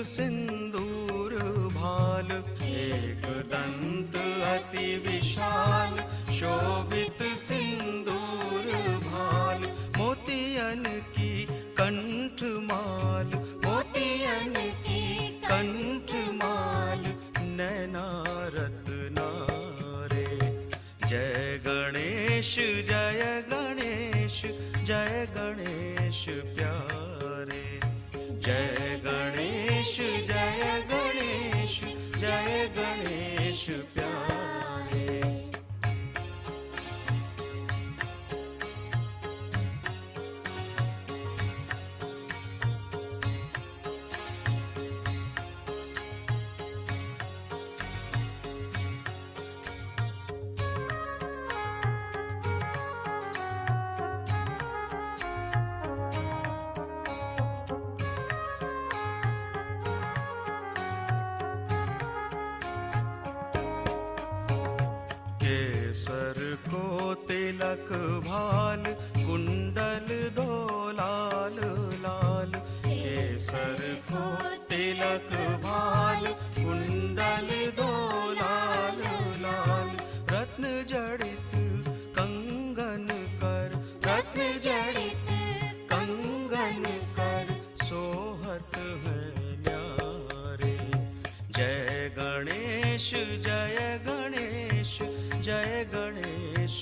सिंदूर भाल, एक दंत अति विशाल, शोभित सिंदूर भाल, मोतियन की कंठमाल, मोतियन की कंठमाल, नैना रत्ना रे। जय गणेश जय गणेश, जय गणेश प्यारे। जय गणेश जय गणेश, जय गणेश प्यारे। केसर को तिलक भाल, कुंडल दो लाल लाल। केसर को तिलक भाल, कुंडल दो लाल लाल। रत्न जड़ित कंगन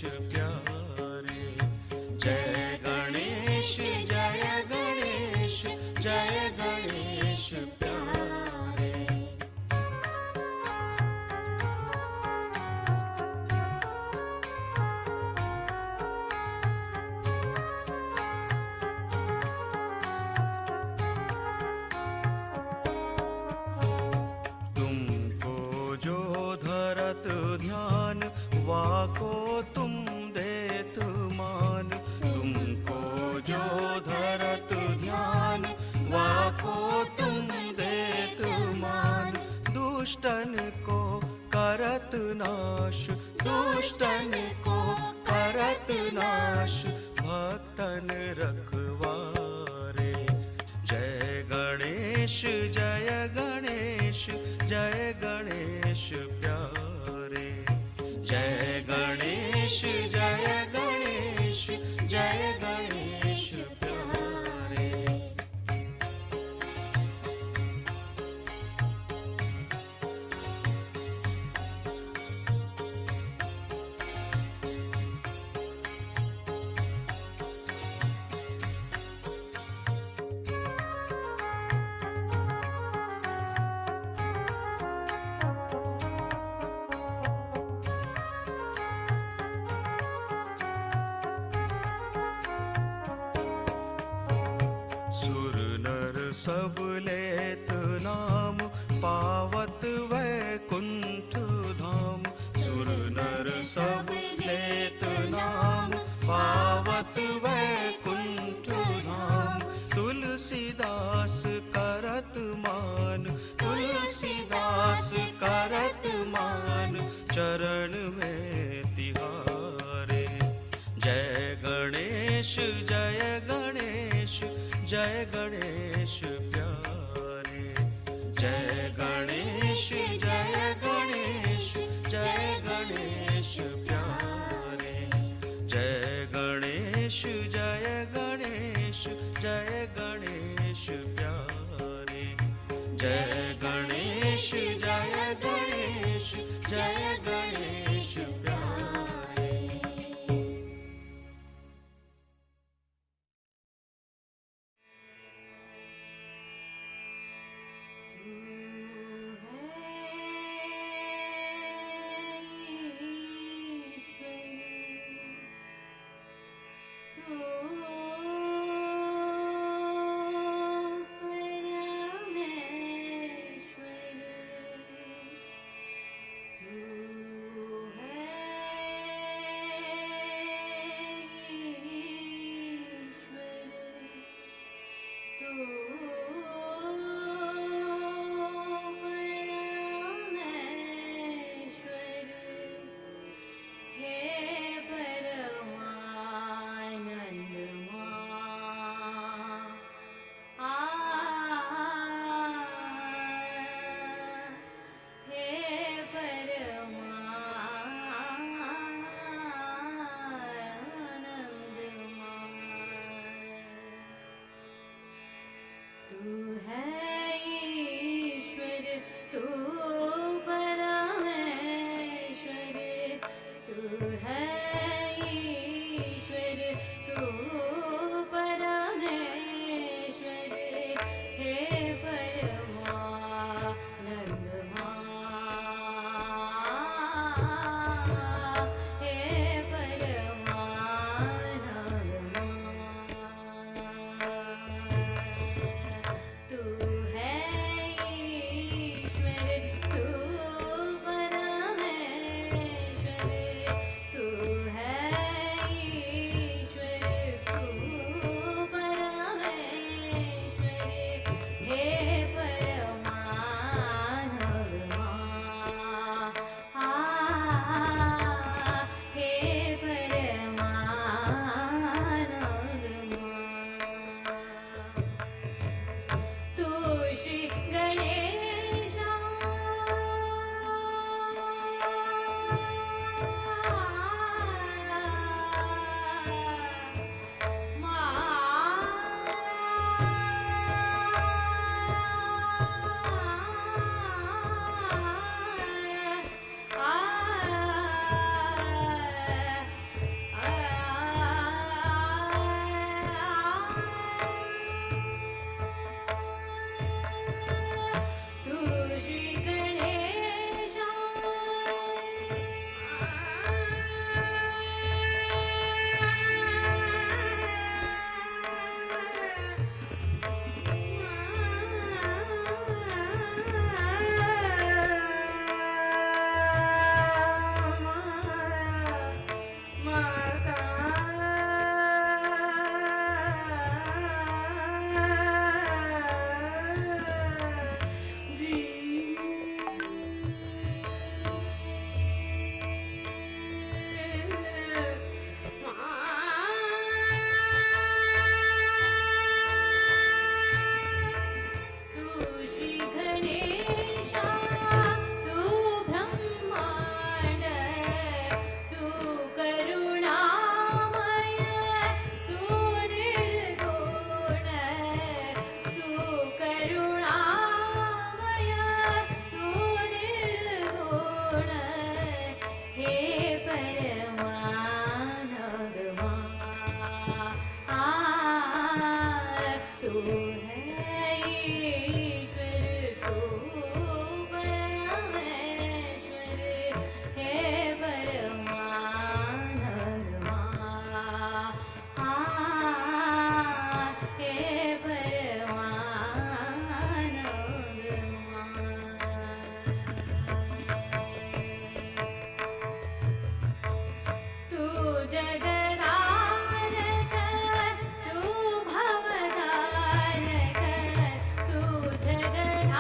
प्यारे। जय गणेश जय गणेश जय गणेश प्यारे। तुमको जो धरत ध्यान, वाको तुम देत मान। तुमको जो धरत ध्यान, वाको तुम देत मान। दुष्टन को करत नाश, दुष्टन को करत नाश, भक्तन रखवारे। जय गणेश जय गणेश जय गणेश प्यारे। जय गणेश जय गणेश जय गणेश प्यारे। सुर नर सब लेत नाम, पावत वैकुंठ धाम। सुर नर सब लेत नाम, पावत वैकुंठ धाम। तुलसीदास करत मान, तुलसीदास करत मान, चरण में तिहारे। जय गणेश जय गणेश जय गणेश प्यारे। जय गणेश जय गणेश जय गणेश प्यारे। जय गणेश जय गणेश जय गणेश प्यारे। जय गणेश जय गणेश जय गणेश प्यारे। जगदारक तू भवदारक तू जगदारक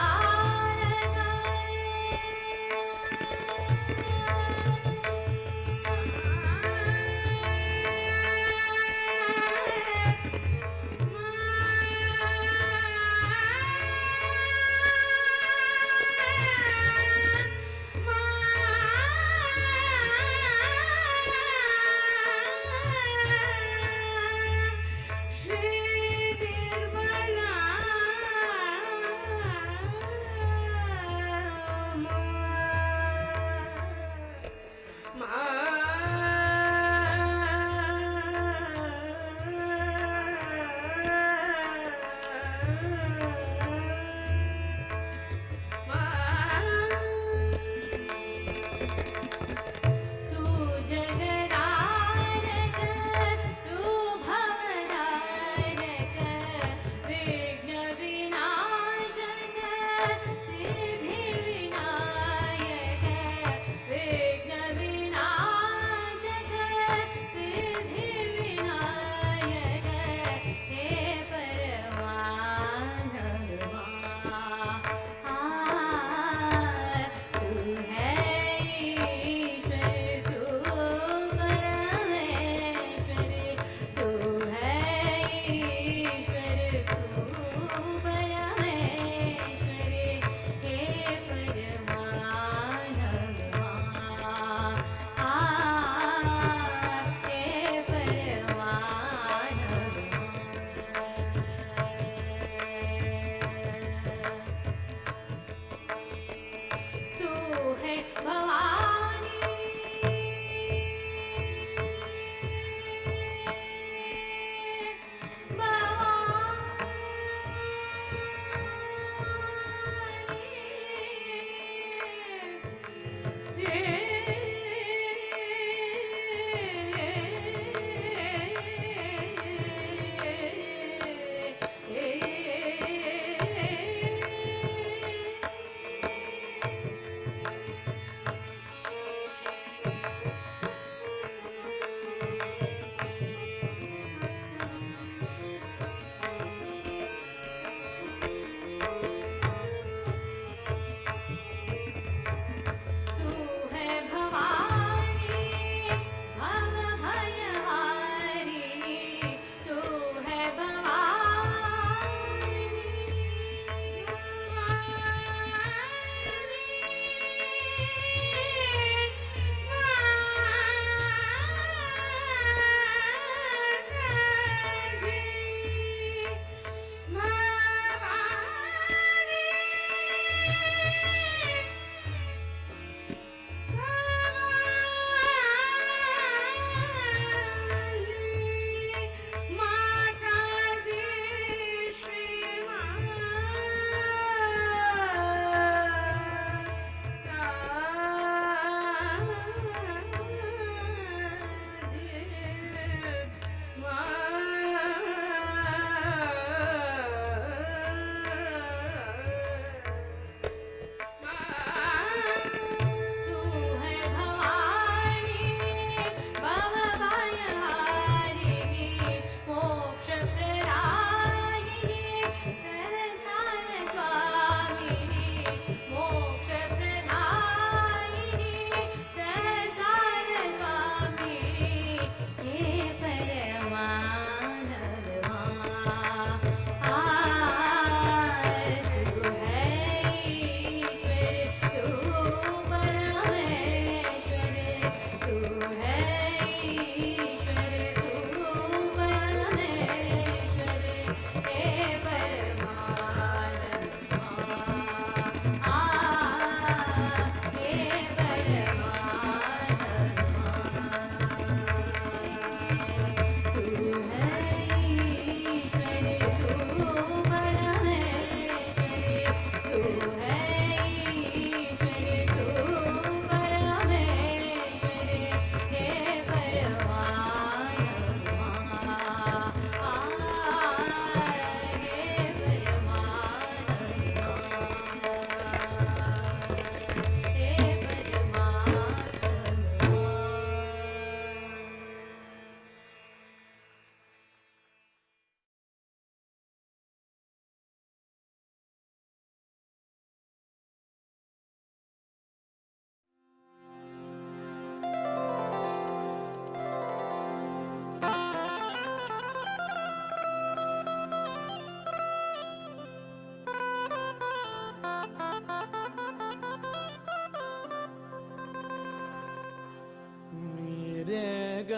रे ग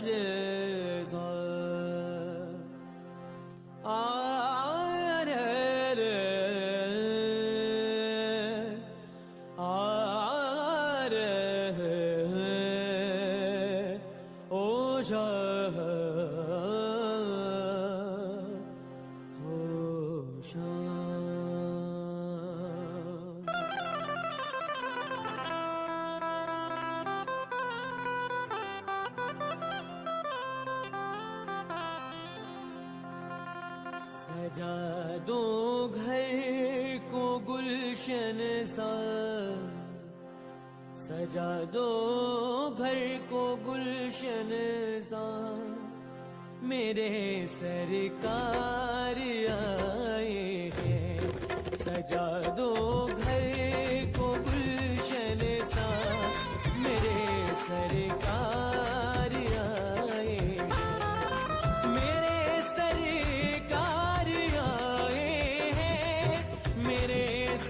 रे सा आ रे रे आ रे ओ शा हो शा सजा दो घर को गुलशन सा सजा दो घर को गुलशन सा मेरे सरकार आए हैं सजा दो घर को गुलशन सा मेरे सरकार आए मेरे सरकार आए हैं मेरे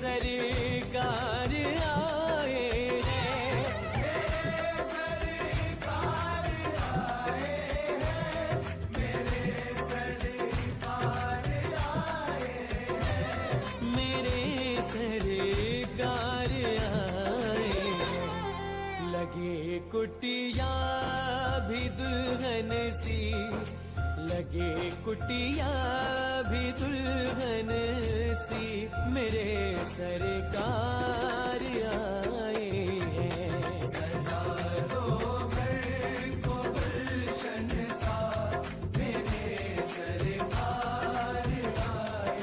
सरकार आए हैं मेरे सरकार आए लगे कुटिया भी दुल्हन सी लगे कुटिया भी दुल्हन सी मेरे सरकार आए हैं सजा दो घर को गुलशन सा मेरे सरकार आए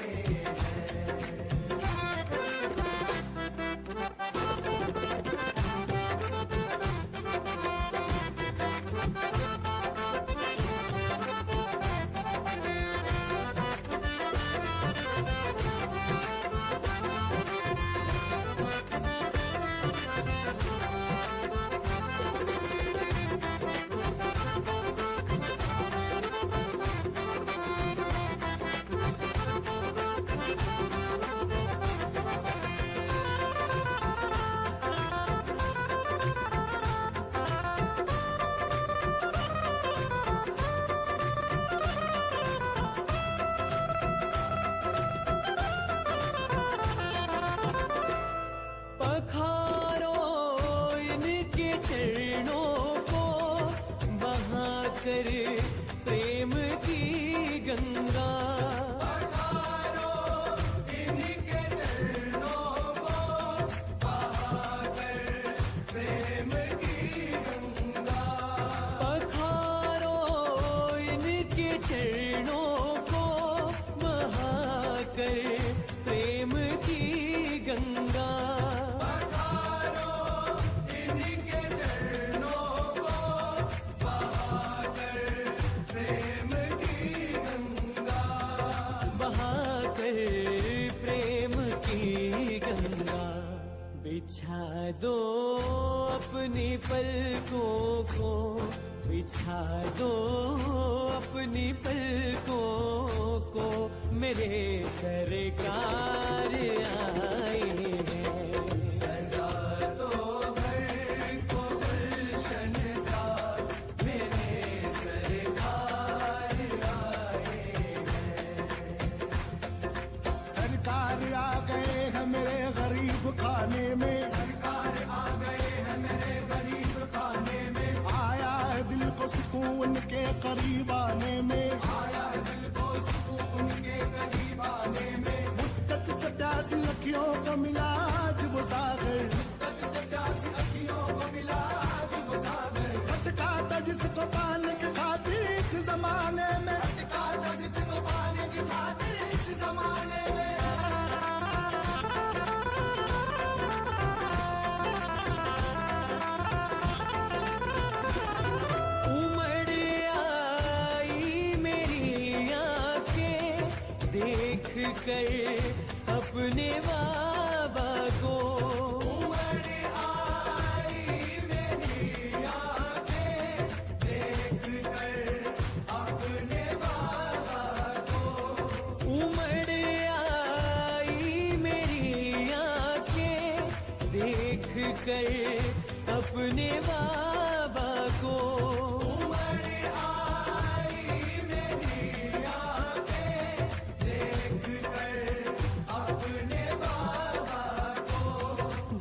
पखारो इनके चरणों को बहाकर प्रेम की गंगा पखारो इनके चरणों को बहाकर प्रेम की गंगा पखारो इनके चरणों को बहाकर प्रेम की गंगा प्रेम की गंगा बिछा दो अपनी पलकों को बिछा दो अपनी पलकों को मेरे सरकार आए हैं सजा दो घर को गुलशन सा मेरे सरकार आए सरकार आ गए हैं मेरे गरीब खाने में सरकार आ गए हैं मेरे गरीब खाने में आया है दिल को सुकून के करीब आने में आया है दिल को सुकून के करीब आने में मुद्दत से प्यासी अखियों को मिला आज वो सागर तक से प्यासी अखियों को मिला आज वो सागर भटका था जिसको पाने की खातिर इस जमाने में भटका था जिसको पाने की खातिर इस जमाने में उमड़ आई मेरी आंखें देख कर अपने बाबा को उमड़ आई मेरी आंखें देख कर अपने बाबा को उमड़ आई मेरी आंखें देख कर अपने बाबा को।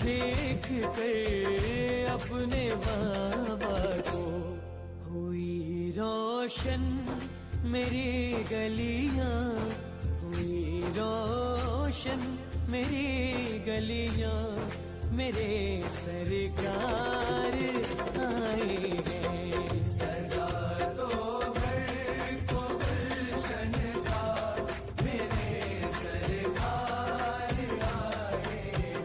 देख कर अपने बाबा को हुई रोशन मेरी गलियां, हुई रोशन मेरी गलियां, मेरे सरकार आए हैं। सजा दो घर को गुलशन सा, मेरे सरकार आए हैं।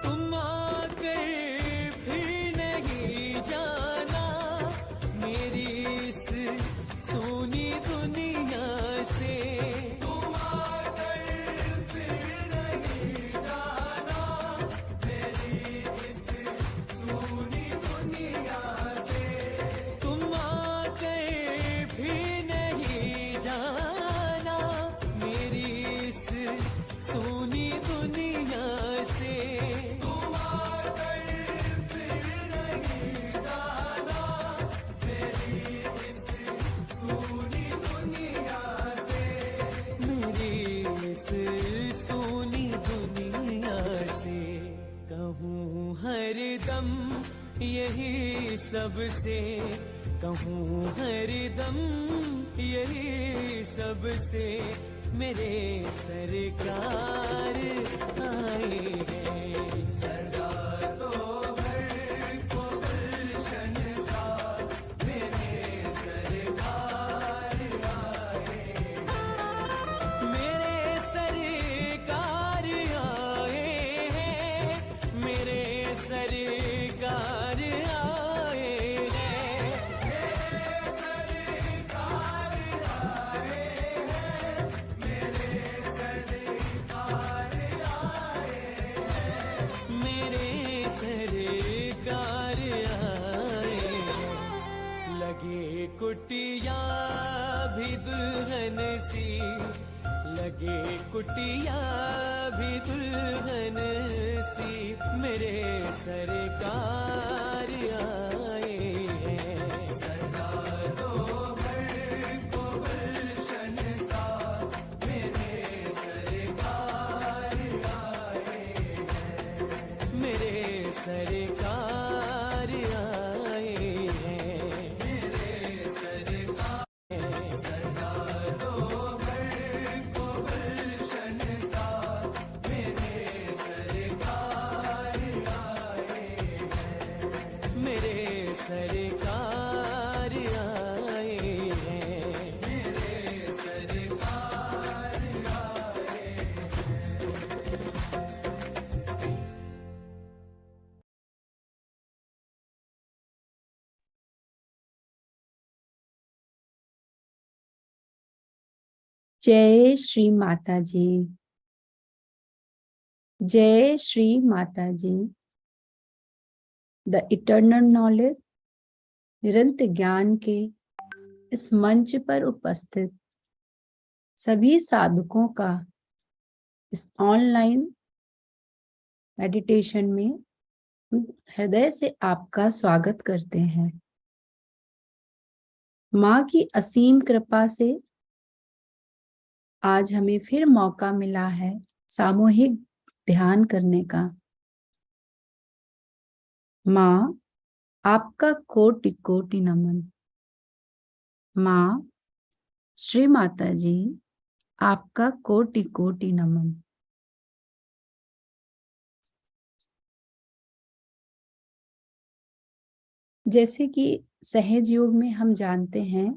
तुम आकर फिर नहीं जाना मेरी इस सोनी दुनिया से। तुम आकर फिर नहीं जाना मेरी इस सोनी दुनिया से। तुम आकर फिर नहीं जाना मेरी इस सोनी दुनिया से। सोनी दुनिया से कहूँ हरदम यही सबसे, कहूँ हरदम यही सबसे, मेरे सरकार आए हैं। सजा दो घर को गुलशन सा, मेरे सरकार आए हैं। मेरे सरकार आए हैं, मेरे सरकार आए हैं। मेरे सरकार आए हैं, मेरे सरकार आए हैं। मेरे सरकार आए हैं। लगे कुटिया भी दुल्हन सी, लगे कुटिया भी दुल्हन सी, मेरे सरकार आए हैं। सजा दो घर को गुलशन सा, मेरे सरकार आए हैं। मेरे सरकार आए हैं। मेरे सरकार सजा दो घर को गुलशन सा, मेरे सरकार आए हैं। मेरे सरकार आए हैं। मेरे सरकार आए हैं। जय श्री माता जी, जय श्री माता जी। द इटर्नल नॉलेज, निरंतर ज्ञान के इस मंच पर उपस्थित सभी साधकों का इस ऑनलाइन मेडिटेशन में हृदय से आपका स्वागत करते हैं। माँ की असीम कृपा से आज हमें फिर मौका मिला है सामूहिक ध्यान करने का। माँ, आपका कोटि कोटि नमन। माँ श्री माता जी, आपका कोटि कोटि नमन। जैसे कि सहज योग में हम जानते हैं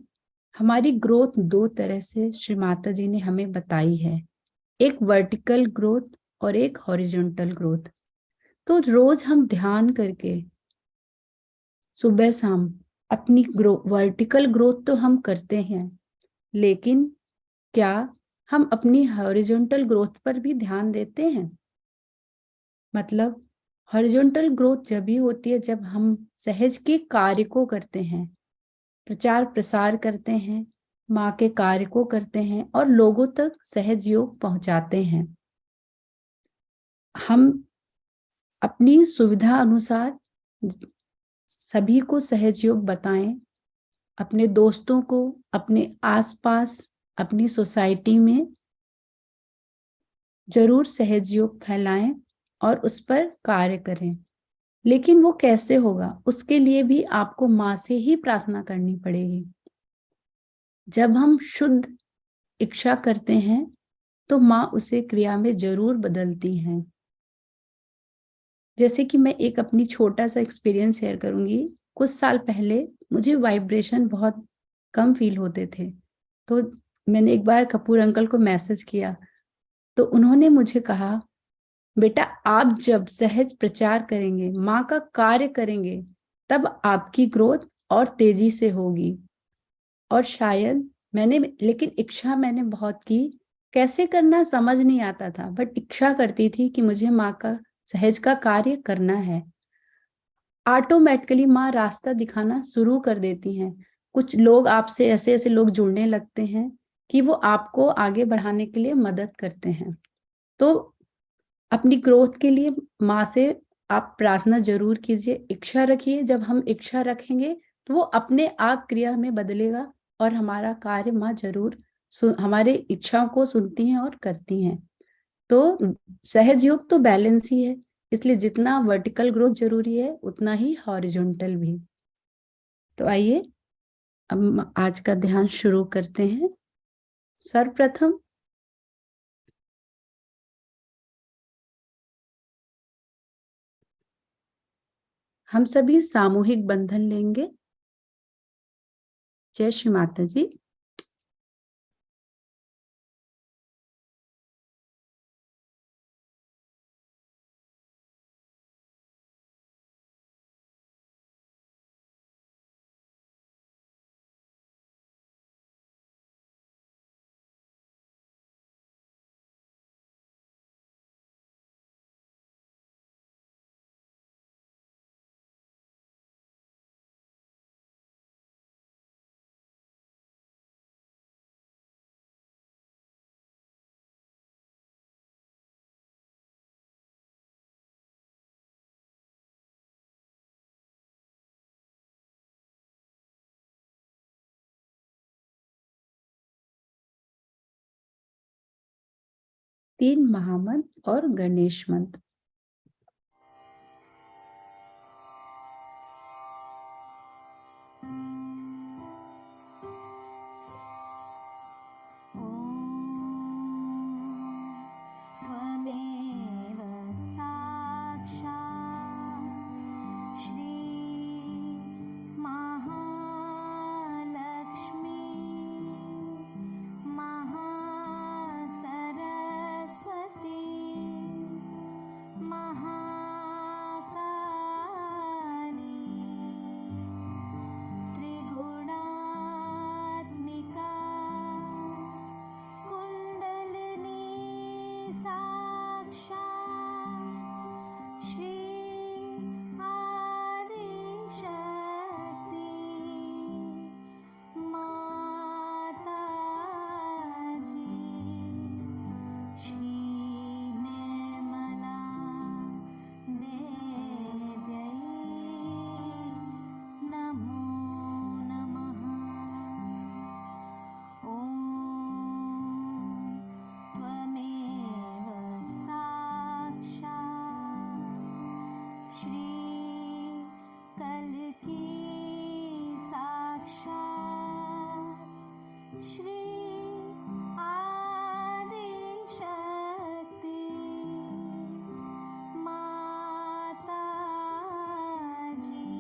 हमारी ग्रोथ दो तरह से श्री माता जी ने हमें बताई है, एक वर्टिकल ग्रोथ और एक हॉरिजॉन्टल ग्रोथ। तो रोज हम ध्यान करके सुबह शाम अपनी वर्टिकल ग्रोथ तो हम करते हैं, लेकिन क्या हम अपनी हॉरिजॉन्टल ग्रोथ पर भी ध्यान देते हैं? मतलब हॉरिजॉन्टल ग्रोथ जब भी होती है जब हम सहज के कार्य को करते हैं, प्रचार प्रसार करते हैं, माँ के कार्य को करते हैं और लोगों तक सहज योग पहुंचाते हैं। हम अपनी सुविधा अनुसार सभी को सहज योग बताएं, अपने दोस्तों को, अपने आसपास, अपनी सोसाइटी में जरूर सहज योग फैलाएं और उस पर कार्य करें। लेकिन वो कैसे होगा, उसके लिए भी आपको माँ से ही प्रार्थना करनी पड़ेगी। जब हम शुद्ध इच्छा करते हैं तो माँ उसे क्रिया में जरूर बदलती हैं। जैसे कि मैं एक अपनी छोटा सा एक्सपीरियंस शेयर करूंगी। कुछ साल पहले मुझे वाइब्रेशन बहुत कम फील होते थे, तो मैंने एक बार कपूर अंकल को मैसेज किया, तो उन्होंने मुझे कहा, बेटा आप जब सहज प्रचार करेंगे, माँ का कार्य करेंगे, तब आपकी ग्रोथ और तेजी से होगी। और शायद मैंने, लेकिन इच्छा मैंने बहुत की, कैसे करना समझ नहीं आता था, बट इच्छा करती थी कि मुझे माँ का सहज का कार्य करना है। ऑटोमेटिकली माँ रास्ता दिखाना शुरू कर देती हैं। कुछ लोग आपसे, ऐसे ऐसे लोग जुड़ने लगते हैं कि वो आपको आगे बढ़ाने के लिए मदद करते हैं। तो अपनी ग्रोथ के लिए माँ से आप प्रार्थना जरूर कीजिए, इच्छा रखिए। जब हम इच्छा रखेंगे तो वो अपने आप क्रिया में बदलेगा और हमारा कार्य माँ जरूर हमारे इच्छाओं को सुनती हैं और करती हैं। तो सहज योग तो बैलेंस ही है, इसलिए जितना वर्टिकल ग्रोथ जरूरी है उतना ही हॉरिजॉन्टल भी। तो आइए हम आज का ध्यान शुरू करते हैं। सर्वप्रथम हम सभी सामूहिक बंधन लेंगे। जय श्री माता जी। तीन महामंत्र और गणेश मंत्र। त्वमेव साक्षात् श्री महालक्ष्मी महासरस्वती महाकाली त्रिगुणात्मिका कुंडलिनी साक्षात् श्री आदिशक्ति माता जी श्री निर्मला देव्यै नमो नमः। ॐ त्वमेव साक्षात् श्री कल्की साक्षात् श्री आदिशक्ति माता जी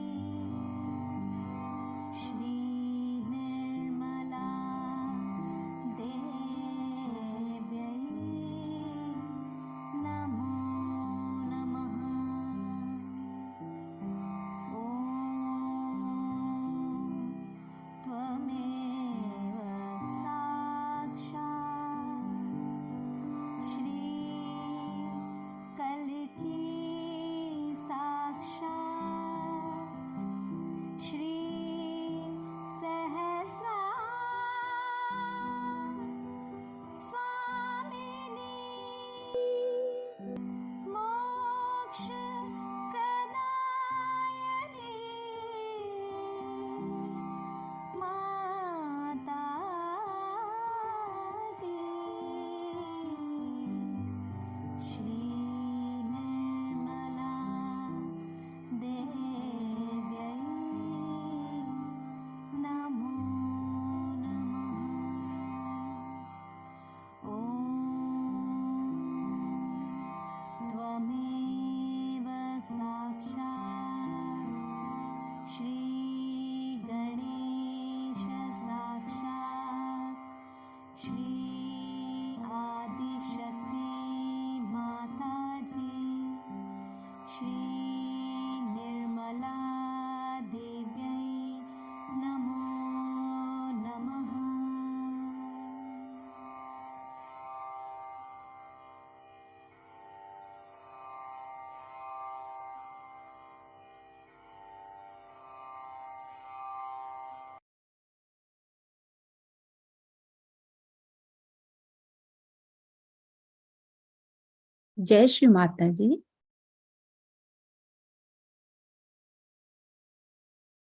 जय श्री माता जी।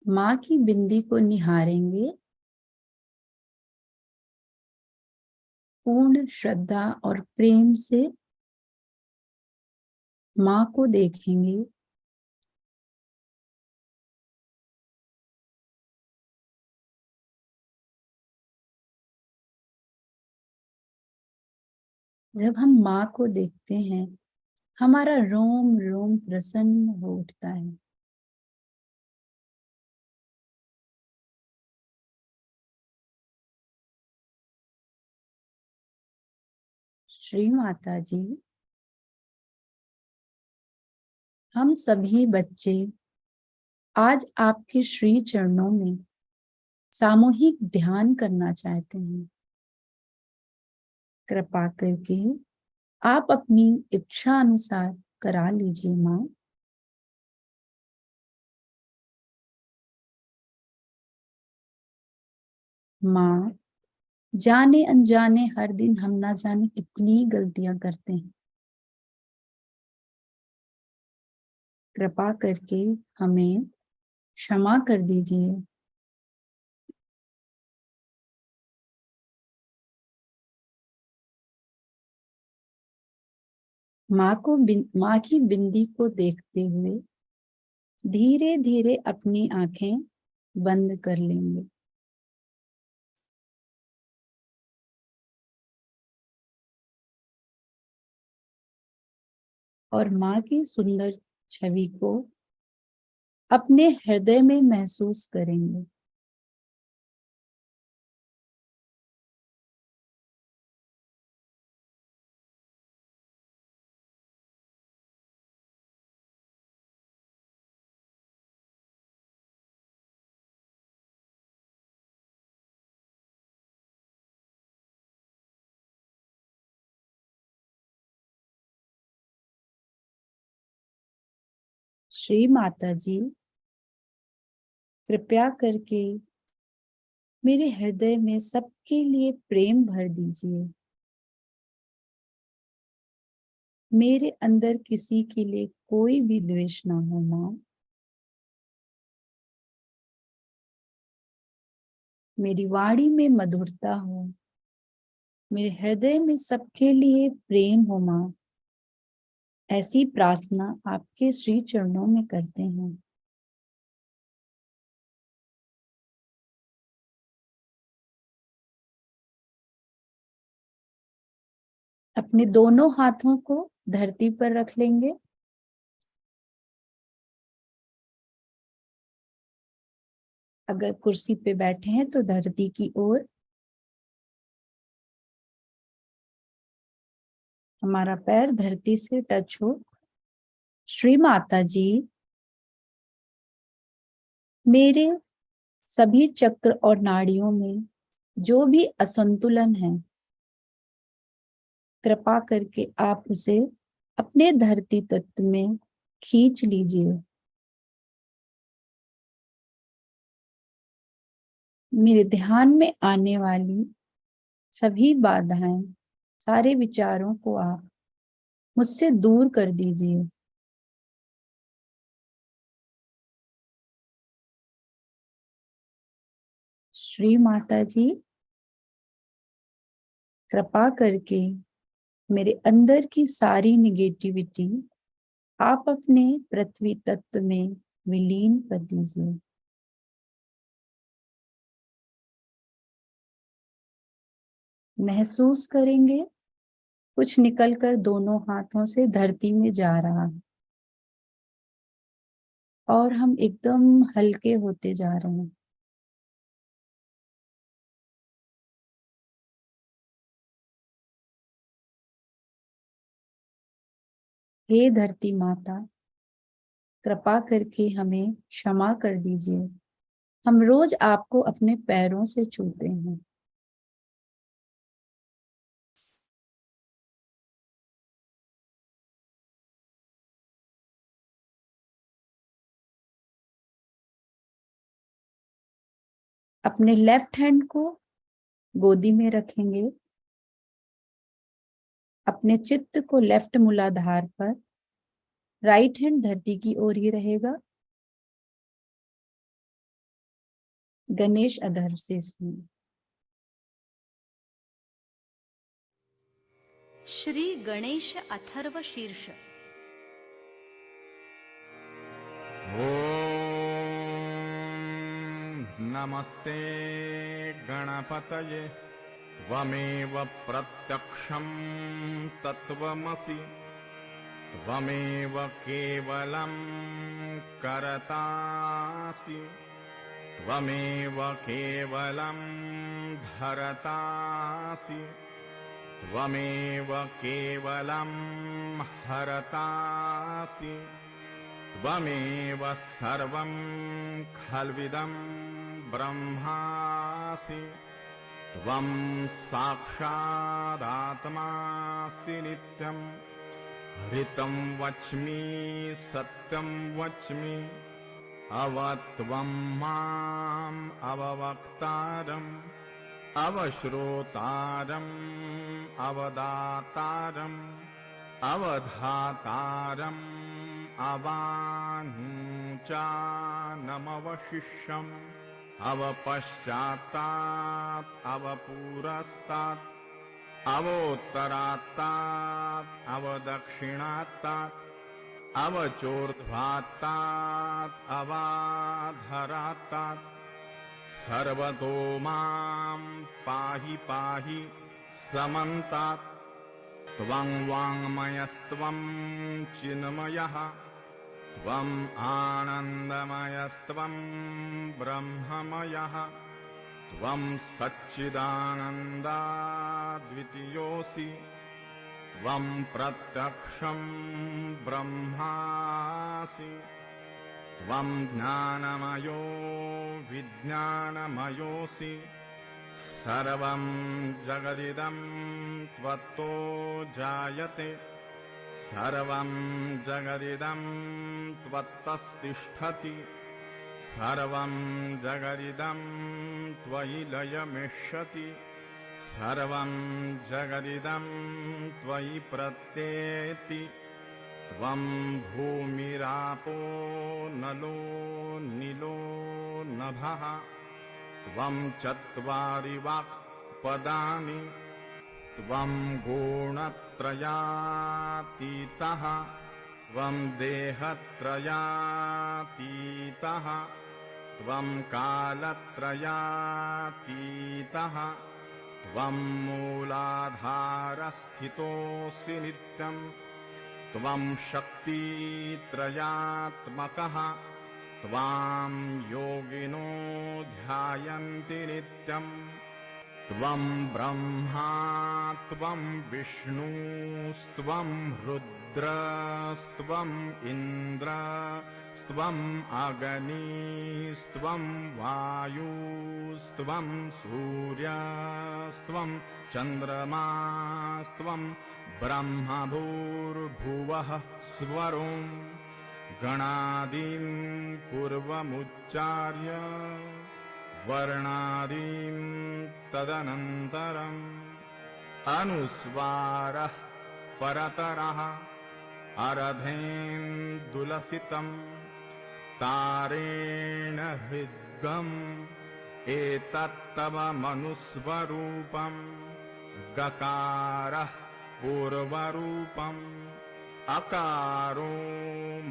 माँ की बिंदी को निहारेंगे, पूर्ण श्रद्धा और प्रेम से माँ को देखेंगे। जब हम माँ को देखते हैं, हमारा रोम रोम प्रसन्न हो उठता है। श्री माता जी, हम सभी बच्चे आज आपके श्री चरणों में सामूहिक ध्यान करना चाहते हैं। कृपा करके आप अपनी इच्छा अनुसार करा लीजिए माँ। माँ, जाने अनजाने हर दिन हम ना जाने कितनी गलतियां करते हैं। कृपा करके हमें क्षमा कर दीजिए। माँ की बिंदी को देखते हुए धीरे धीरे अपनी आंखें बंद कर लेंगे। और माँ की सुंदर छवि को अपने हृदय में महसूस करेंगे। श्री माता जी, कृपया करके मेरे हृदय में सबके लिए प्रेम भर दीजिए। मेरे अंदर किसी के लिए कोई भी द्वेष ना हो माँ। मेरी वाणी में मधुरता हो, मेरे हृदय में सबके लिए प्रेम हो माँ। ऐसी प्रार्थना आपके श्री चरणों में करते हैं। अपने दोनों हाथों को धरती पर रख लेंगे। अगर कुर्सी पे बैठे हैं तो धरती की ओर। हमारा पैर धरती से टच हो। श्री माता जी, मेरे सभी चक्र और नाड़ियों में जो भी असंतुलन है, कृपा करके आप उसे अपने धरती तत्व में खींच लीजिए। मेरे ध्यान में आने वाली सभी बाधाएं, सारे विचारों को आप मुझसे दूर कर दीजिए। श्री माता जी, कृपा करके मेरे अंदर की सारी निगेटिविटी आप अपने पृथ्वी तत्व में विलीन कर दीजिए। महसूस करेंगे कुछ निकलकर दोनों हाथों से धरती में जा रहा है और हम एकदम हल्के होते जा रहे हैं। हे धरती माता, कृपा करके हमें क्षमा कर दीजिए। हम रोज आपको अपने पैरों से छूते हैं। अपने लेफ्ट हैंड को गोदी में रखेंगे अपने चित्त को लेफ्ट मूलाधार पर, राइट हैंड धरती की ओर ही रहेगा। गणेश अधर से सुनिए। श्री गणेश अथर्व शीर्ष। नमस्ते गणपतये त्वमेव प्रत्यक्षं तत्त्वमसि त्वमेव केवलं करतासि त्वमेव केवलं धरतासि त्वमेव केवलं हरतासि त्वमेव सर्वं खल्विदं ब्रह्मासि त्वं साक्षादात्मासि नित्यं हृतं वच्मि सत्यं वच्मि अवत्वं माम् अववक्तारम् अवश्रोतारम् अवदातारम् अवधातारम् अवानुचानमवशिष्यम् अवपश्चात्तात् अवपुरस्तात् अवोत्तरात्तात् अवदक्षिणात्तात् अवचोर्ध्वात्तात् अवाधरात्तात् सर्वतो मां पाहि पाहि समन्तात् त्वं वाङ्मयस्त्वं चिन्मयः त्वम् आनन्दमयस्त्वं ब्रह्ममयः त्वं सच्चिदानन्दाद्वितीयोऽसि त्वं प्रत्यक्षं ब्रह्मासि त्वं ज्ञानमयो विज्ञानमयोऽसि सर्वं जगदिदं त्वत्तो जायते सर्वं जगदिदं त्वत्तस्तिष्ठति सर्वं जगदिदं त्वयि लयमिष्यति सर्वं जगदिदं त्वयि प्रत्येति त्वं भूमिरापो नलो नीलो नभः त्वं चत्वारि वाक्पदानि त्वं गुणत्रयातीतः त्वं देहत्रयातीतः त्वं कालत्रयातीतः त्वं मूलाधारस्थितोऽसि नित्यं त्वं शक्तित्रयात्मकः त्वां योगिनो ध्यायन्ति नित्यं त्वं ब्रह्मा त्वं विष्णुस्त्वं रुद्रस्त्वम् इन्द्रस्त्वम् अग्निस्त्वं वायुस्त्वं सूर्यस्त्वं चन्द्रमास्त्वं ब्रह्मभूर्भुवः स्वरों गणादीन् पूर्वमुच्चार्य वर्णादीन् तदनन्तरम् अनुस्वारः परतरः अरधेन्दुलसितम् तारेण हृद्गम् एतत्तव मनुस्वरूपम् गकारः पूर्वरूपम् अकारो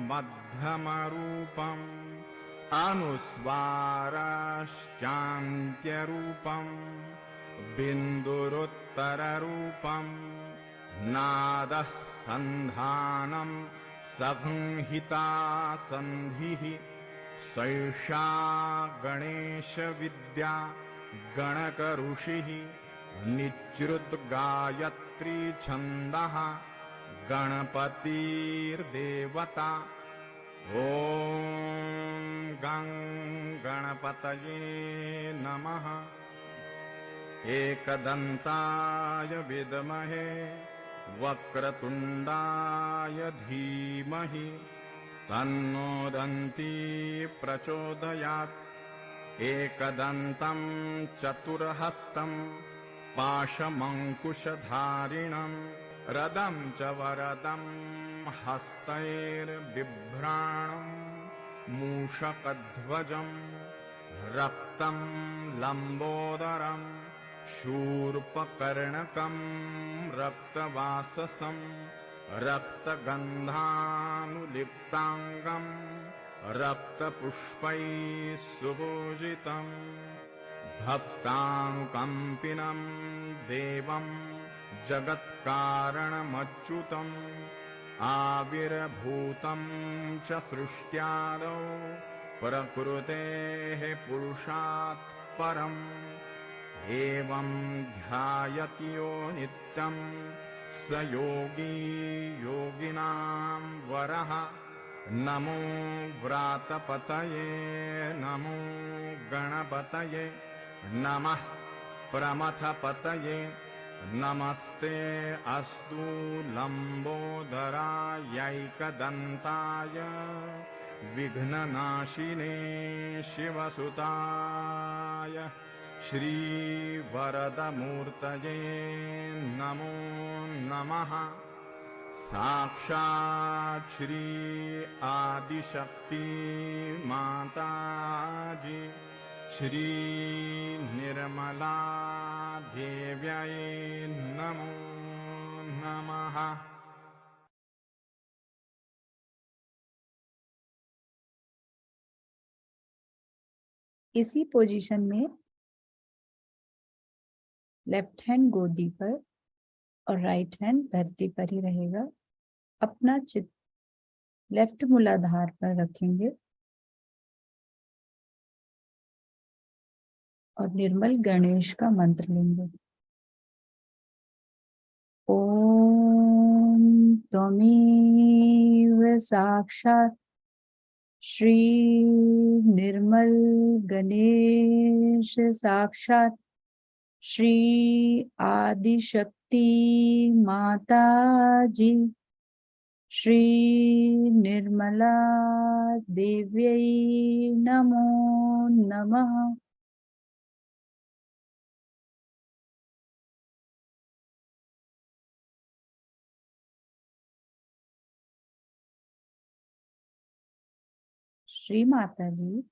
मध्यमरूपम् अनुस्वारश्चान्त्यरूपम् बिन्दुरुत्तररूपम् नादः सन्धानम् संहिता सन्धिः सैषा गणेशविद्या गणकऋषिः निच्रुतगायत्री छन्दः गणपतिर्देवता ॐ गं गणपतये नमः एकदन्ताय विद्महे वक्रतुण्डाय धीमहि तन्नो दन्ती प्रचोदयात् एकदन्तं चतुर्हस्तं पाशमङ्कुशधारिणं रदं च वरदं हस्तैर्बिभ्राणं मूषकध्वजं रक्तं लम्बोदरं शूर्पकर्णकं रक्तवाससं रक्तगन्धानुलिप्ताङ्गं रक्तपुष्पैः सुपूजितम् भक्तानुकम्पिनं देवं जगत्कारणमच्युतम् आविर्भूतं च सृष्ट्यादौ प्रकृतेः पुरुषात् परम् एवं ध्यायति यो नित्यं स योगी योगिनां वरः नमो व्रातपतये नमो गणपतये नमः प्रमथपतये नमस्ते अस्तु लम्बोदरायैकदन्ताय विघ्ननाशिने शिवसुताय श्रीवरदमूर्तये नमो नमः। साक्षात् श्री आदिशक्ति माताजी श्री निर्मला देव्यै नमो नमः। इसी पोजीशन में लेफ्ट हैंड गोदी पर और राइट हैंड धरती पर ही रहेगा। अपना चित्त लेफ्ट मूलाधार पर रखेंगे और निर्मल गणेश का मंत्र लेंगे। ओम त्वमेव साक्षात् श्री निर्मल गणेश साक्षात् श्री आदिशक्ति माता जी श्री निर्मला देव्यै नमो नमः। श्री माता जी,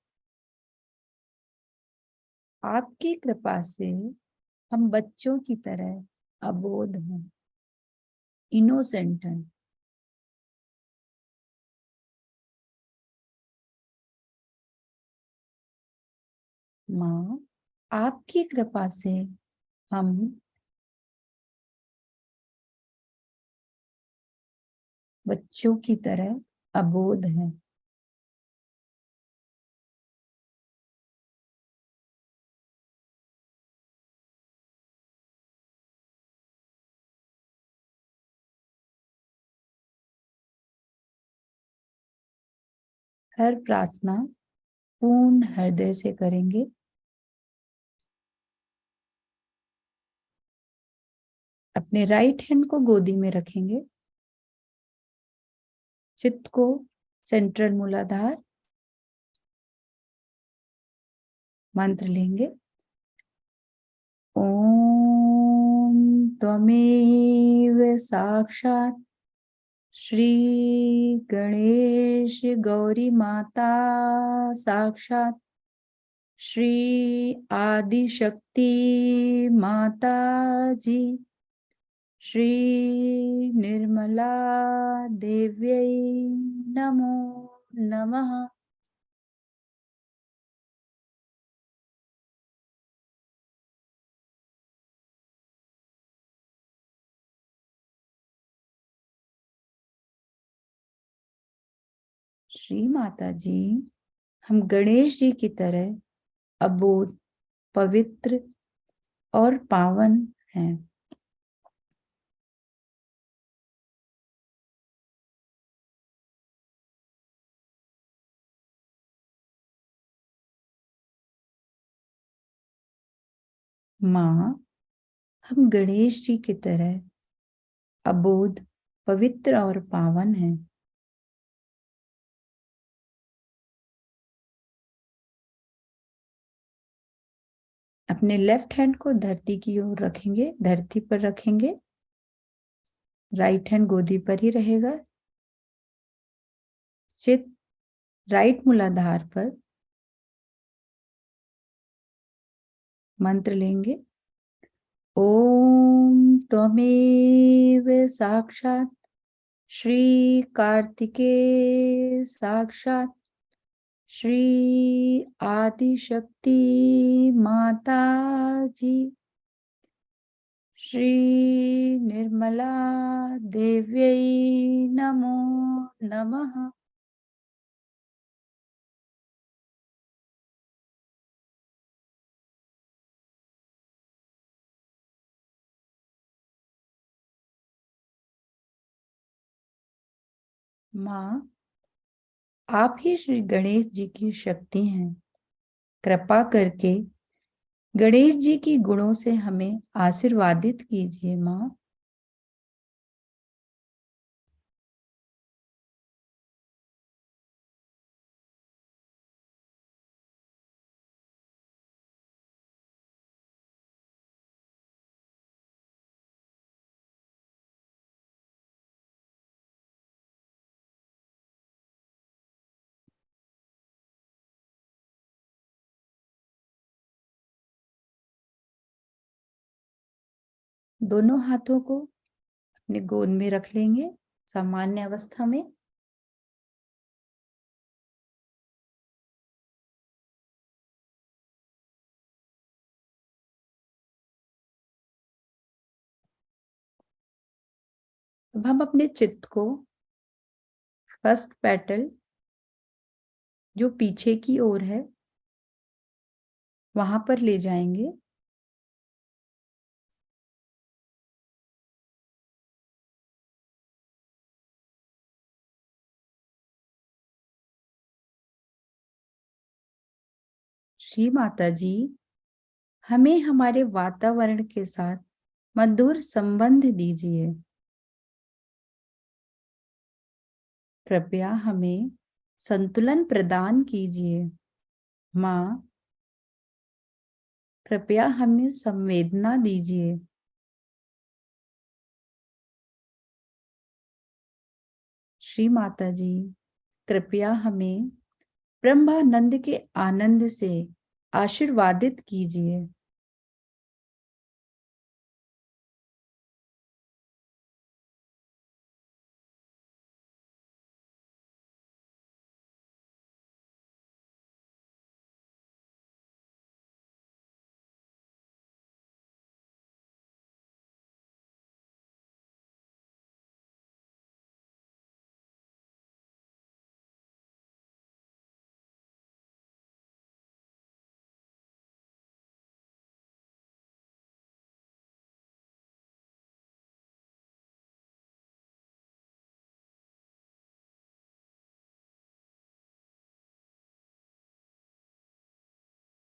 आपकी कृपा से हम बच्चों की तरह अबोध हैं, इनोसेंट हैं। माँ, आपकी कृपा से हम बच्चों की तरह अबोध हैं। हर प्रार्थना पूर्ण हृदय से करेंगे। अपने राइट हैंड को गोदी में रखेंगे, चित्त को सेंट्रल मूलाधार, मंत्र लेंगे। ओम त्वमेव साक्षात् श्री गणेश गौरी माता साक्षात् श्री आदिशक्ति माता जी श्री निर्मला देव्यै नमो नमः। श्री माता जी, हम गणेश जी की तरह अबोध, पवित्र और पावन हैं। माँ, हम गणेश जी की तरह अबोध, पवित्र और पावन हैं। अपने लेफ्ट हैंड को धरती की ओर रखेंगे, धरती पर रखेंगे राइट हैंड गोदी पर ही रहेगा। चित राइट मूलाधार पर। मंत्र लेंगे। ओम त्वमेव साक्षात् श्री कार्तिकेय साक्षात् श्री आदिशक्ति माता जी श्री निर्मला देव्यै नमो नमः। माँ, आप ही श्री गणेश जी की शक्ति हैं। कृपा करके गणेश जी की गुणों से हमें आशीर्वादित कीजिए माँ। दोनों हाथों को अपने गोद में रख लेंगे सामान्य अवस्था में। अब हम अपने चित्त को फर्स्ट पेटल जो पीछे की ओर है वहां पर ले जाएंगे। श्री माता जी, हमें हमारे वातावरण के साथ मधुर संबंध दीजिए। कृपया हमें संतुलन प्रदान कीजिए। माँ, कृपया हमें संवेदना दीजिए। श्री माता जी, कृपया हमें ब्रह्मानंद के आनंद से आशीर्वादित कीजिए।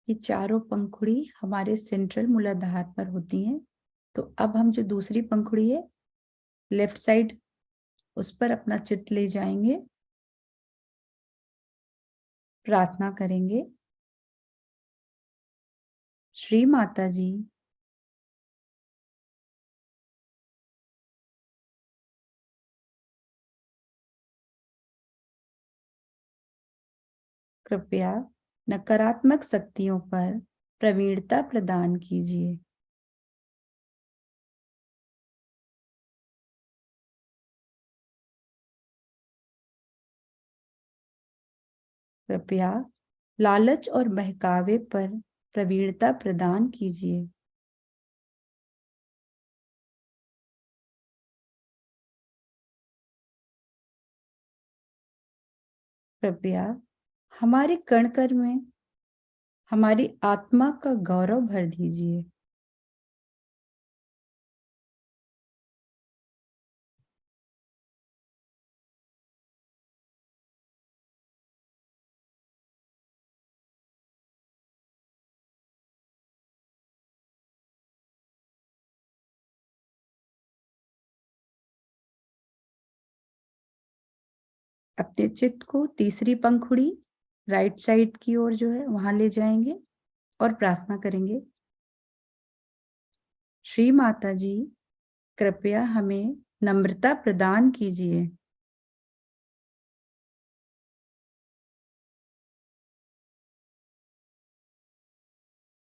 ये चारों पंखुड़ी हमारे सेंट्रल मूलाधार पर होती हैं। तो अब हम जो दूसरी पंखुड़ी है लेफ्ट साइड, उस पर अपना चित्त ले जाएंगे। प्रार्थना करेंगे। श्री माता जी, कृपया नकारात्मक शक्तियों पर प्रवीणता प्रदान कीजिए। कृपया लालच और बहकावे पर प्रवीणता प्रदान कीजिए। कृपया हमारे कण कण में हमारी आत्मा का गौरव भर दीजिए। अपने चित्त को तीसरी पंखुड़ी राइट साइड की ओर जो है वहां ले जाएंगे और प्रार्थना करेंगे। श्री माता जी, कृपया हमें नम्रता प्रदान कीजिए।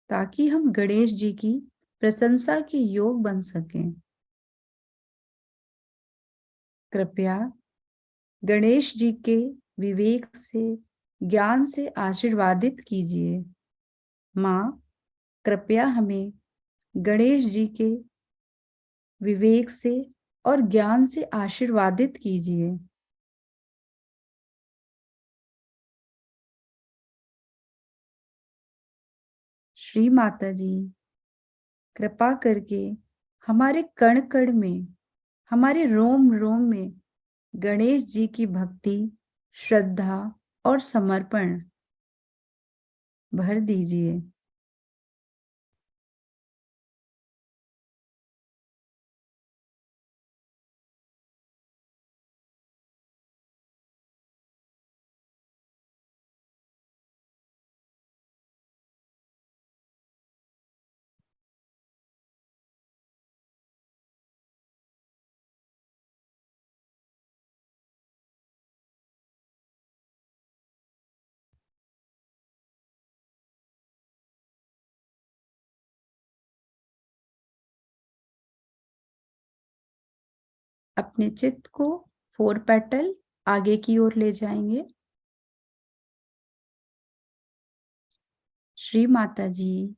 ताकि हम गणेश जी की प्रशंसा के योग बन सकें। कृपया गणेश जी के विवेक से, ज्ञान से आशीर्वादित कीजिए। माँ, कृपया हमें गणेश जी के विवेक से और ज्ञान से आशीर्वादित कीजिए। श्री माता जी, कृपा करके हमारे कण कण में, हमारे रोम रोम में गणेश जी की भक्ति, श्रद्धा और समर्पण भर दीजिए। अपने चित्त को 4 पेटल आगे की ओर ले जाएंगे। श्री माता जी,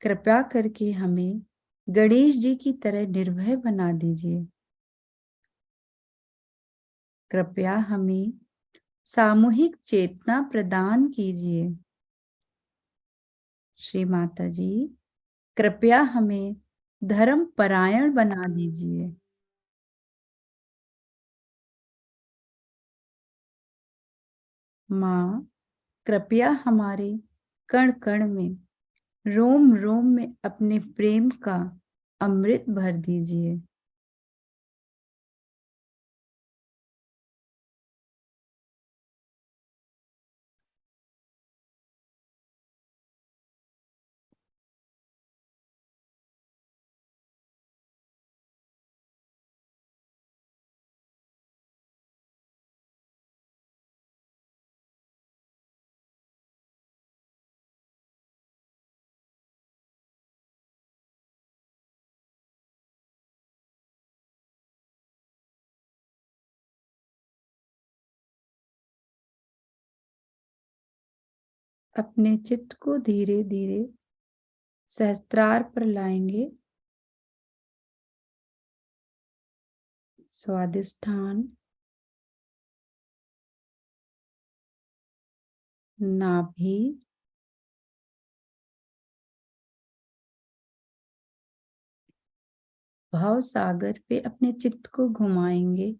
कृपया करके हमें गणेश जी की तरह निर्भय बना दीजिए। कृपया हमें सामूहिक चेतना प्रदान कीजिए। श्री माता जी, कृपया हमें धर्म परायण बना दीजिए। माँ, कृपया हमारे कण कण में, रोम रोम में अपने प्रेम का अमृत भर दीजिए। अपने चित्त को धीरे धीरे सहस्त्रार पर लाएंगे। स्वादिष्ठान, नाभि, भाव सागर पे अपने चित्त को घुमाएंगे।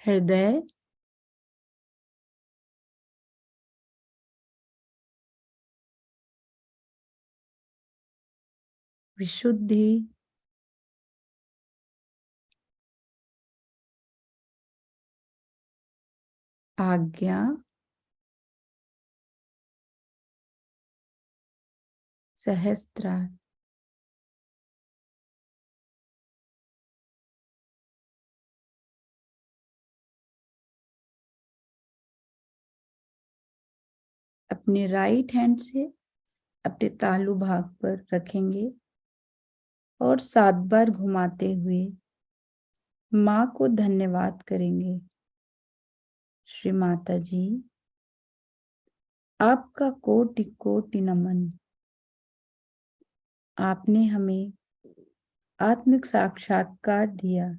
हृदय, विशुद्धि, आज्ञा, सहस्त्रार। अपने राइट हैंड से अपने तालू भाग पर रखेंगे और 7 बार घुमाते हुए माँ को धन्यवाद करेंगे। श्री माता जी, आपका कोटि कोटि नमन। आपने हमें आत्मिक साक्षात्कार दिया।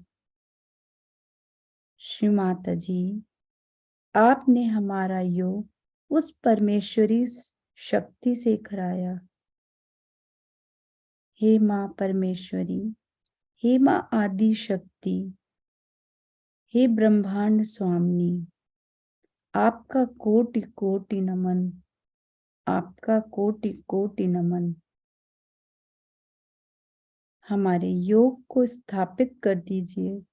श्री माता जी, आपने हमारा योग उस परमेश्वरी शक्ति से कराया। हे माँ परमेश्वरी, हे माँ आदि शक्ति, हे ब्रह्मांड स्वामिनी, आपका कोटि कोटि नमन, आपका कोटि कोटि नमन। हमारे योग को स्थापित कर दीजिए।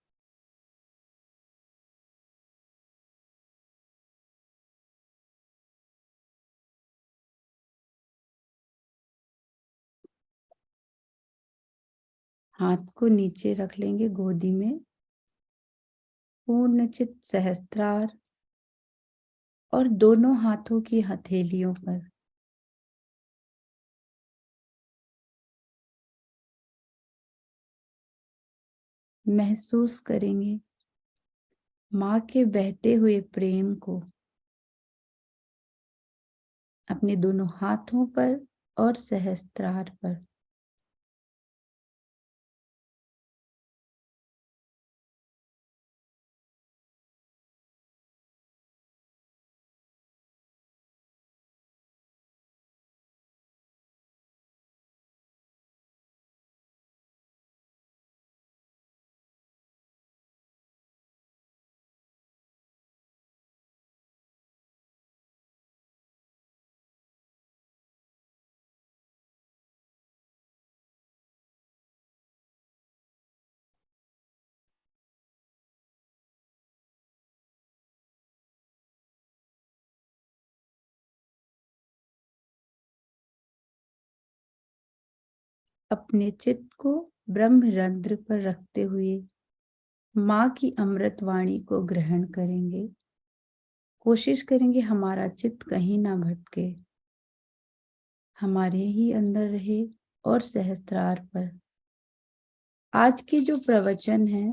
हाथ को नीचे रख लेंगे गोदी में, पूर्ण चित्त सहस्त्रार और दोनों हाथों की हथेलियों पर। महसूस करेंगे माँ के बहते हुए प्रेम को अपने दोनों हाथों पर और सहस्त्रार पर। अपने चित्त को ब्रह्म रंध्र पर रखते हुए माँ की अमृत वाणी को ग्रहण करेंगे। कोशिश करेंगे हमारा चित्त कहीं ना भटके, हमारे ही अंदर रहे और सहस्त्रार पर। आज की जो प्रवचन है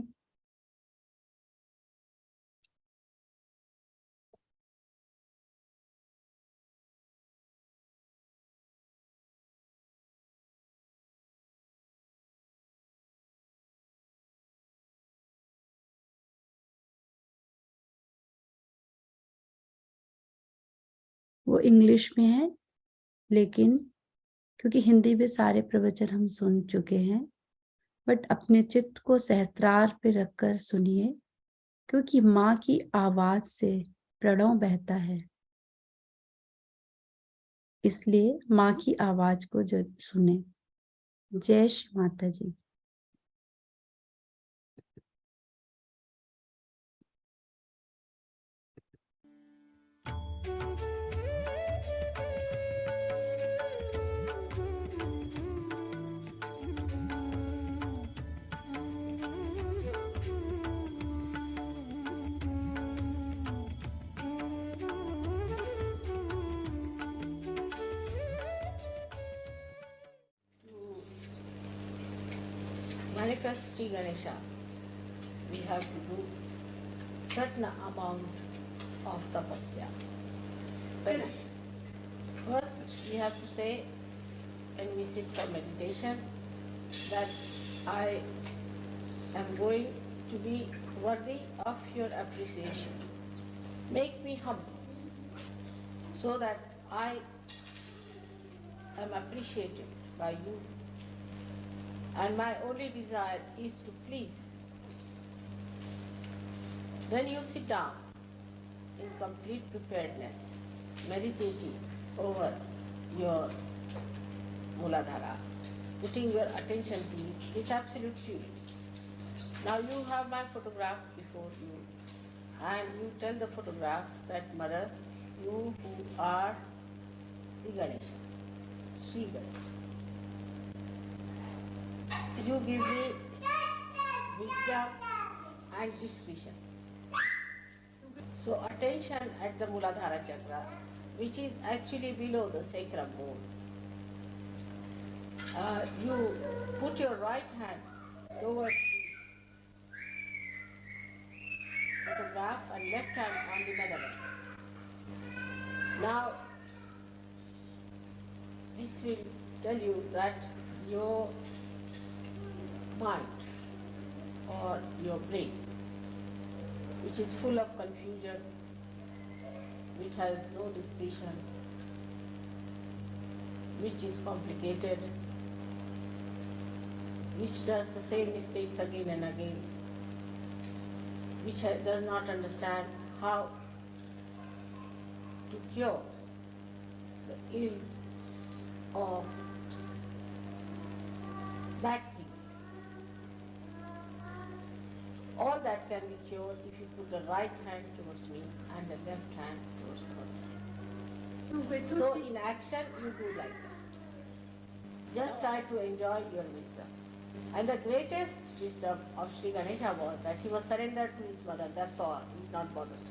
वो इंग्लिश में है, लेकिन क्योंकि हिंदी में सारे प्रवचन हम सुन चुके हैं, बट अपने चित्त को सहस्त्रार पे रखकर सुनिए, क्योंकि माँ की आवाज से प्रणव बहता है। इसलिए माँ की आवाज को जो सुने। जय श्री माता जी। Manifest Sri Ganesha, we have to do certain amount of tapasya. Penance. First, we have to say, when we sit for meditation, that I am going to be worthy of your appreciation. Make me humble, so that I am appreciated by you. And my only desire is to please. When you sit down in complete preparedness, meditating over your Muladhara, putting your attention to it with absolute purity. Now you have my photograph before you, and you tell the photograph that, Mother, you who are the Ganesha, Sri Ganesha, you give me wisdom and discretion. So attention at the Muladhara chakra, which is actually below the sacrum bone. You put your right hand towards the photograph and left hand on the measurements. Now, this will tell you that your mind or your brain, which is full of confusion, which has no discretion, which is complicated, which does the same mistakes again and again, which does not understand how to cure the ills of bad things. All that can be cured if you put the right hand towards me and the left hand towards her. So in action you do like that. Just try to enjoy your wisdom. And the greatest wisdom of Sri Ganesha was that he was surrendered to his mother, that's all, he's not bothered.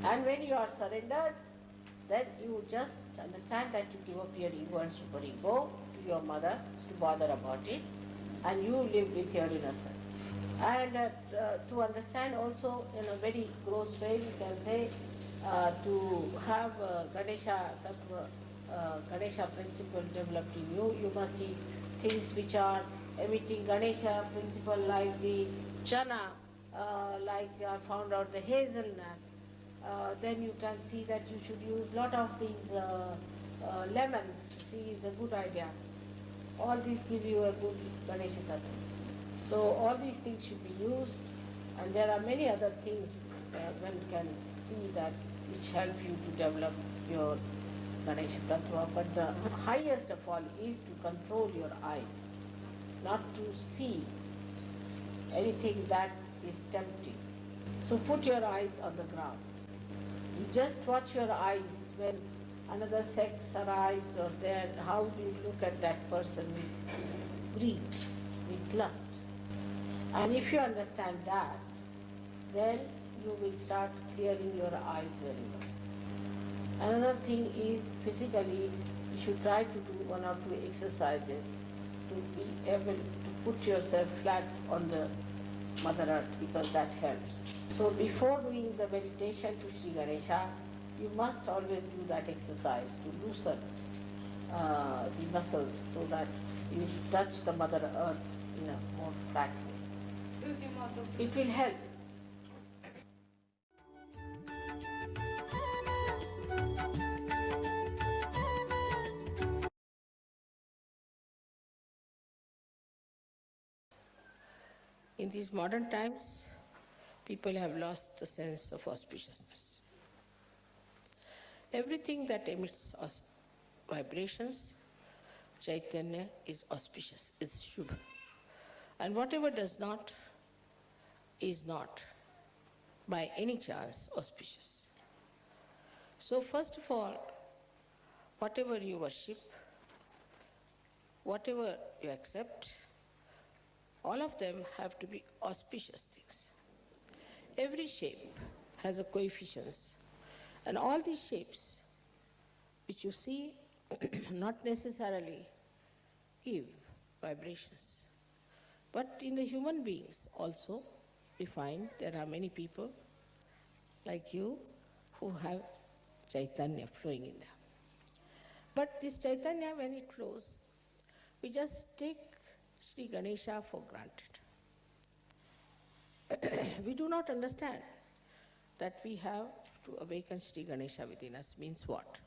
And when you are surrendered, then you just understand that you give up your ego and superego to your mother to bother about it, and you live with your inner self. And to understand also in a very gross way, we can say to have Ganesha principle developed in you, you must eat things which are emitting Ganesha principle, like the chana, like I found out the hazelnut. Then you can see that you should use lot of these lemons. See, it's a good idea. All these give you a good Ganesha tattva. So all these things should be used, and there are many other things one can see that which help you to develop your Ganesha tattva. But the highest of all is to control your eyes, not to see anything that is tempting. So put your eyes on the ground. You just watch your eyes when another sex arrives or there, how do you look at that person with greed, with lust. And if you understand that, then you will start clearing your eyes very well. Another thing is physically, you should try to do one or two exercises to be able to put yourself flat on the Mother Earth, because that helps. So before doing the meditation to Sri Ganesha, you must always do that exercise to loosen the muscles so that you touch the Mother Earth in a more flat way. It will help. In these modern times, people have lost the sense of auspiciousness. Everything that emits vibrations, Chaitanya, is auspicious, is Shubha. And whatever does not, is not by any chance auspicious. So first of all, whatever you worship, whatever you accept, all of them have to be auspicious things. Every shape has a coefficients, and all these shapes which you see not necessarily give vibrations. But in the human beings also, we find there are many people like you who have Chaitanya flowing in them. But this Chaitanya, when it flows, we just take Sri Ganesha for granted. We do not understand that we have to awaken Sri Ganesha within us means what?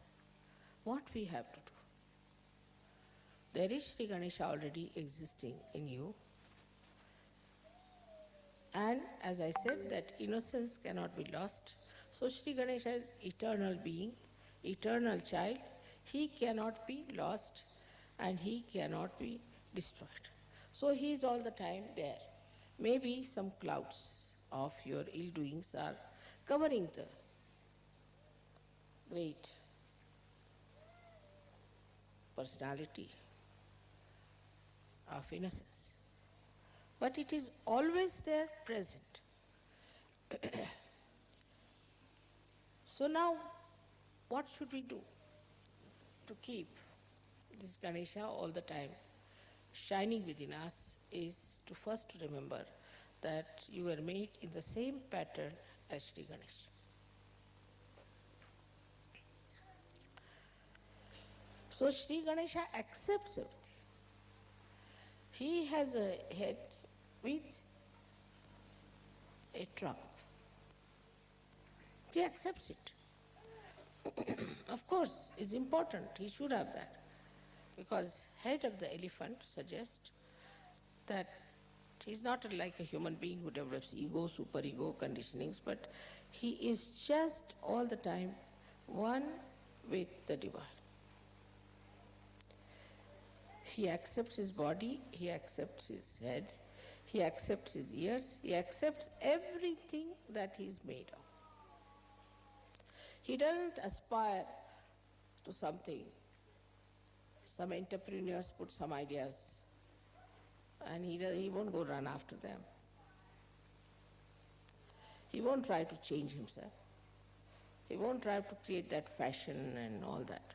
What we have to do? There is Sri Ganesha already existing in you. And as I said, that innocence cannot be lost. So Sri Ganesha is eternal being, eternal child. He cannot be lost and he cannot be destroyed. So he is all the time there. Maybe some clouds of your ill doings are covering the great personality of innocence. But it is always there, present. So now, what should we do to keep this Ganesha all the time shining within us is to first remember that you were made in the same pattern as Sri Ganesha. So Sri Ganesha accepts everything. He has a head with a trunk. He accepts it. Of course, it's important, he should have that, because head of the elephant suggests that he's not like a human being who develops ego, superego, conditionings, but he is just all the time one with the divine. He accepts his body, he accepts his head, he accepts his ears, he accepts everything that he is made of. He doesn't aspire to something. Some entrepreneurs put some ideas and he won't go run after them. He won't try to change himself. He won't try to create that fashion and all that.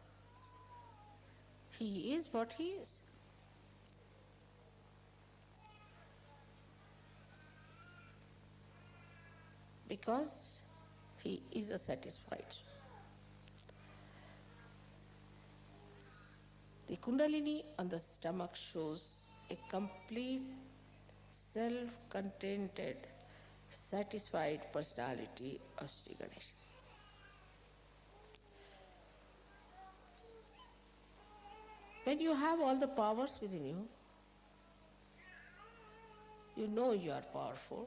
He is what he is. Because he is a satisfied. The Kundalini on the stomach shows a complete self-contented, satisfied personality of Sri Ganesha. When you have all the powers within you, you know you are powerful,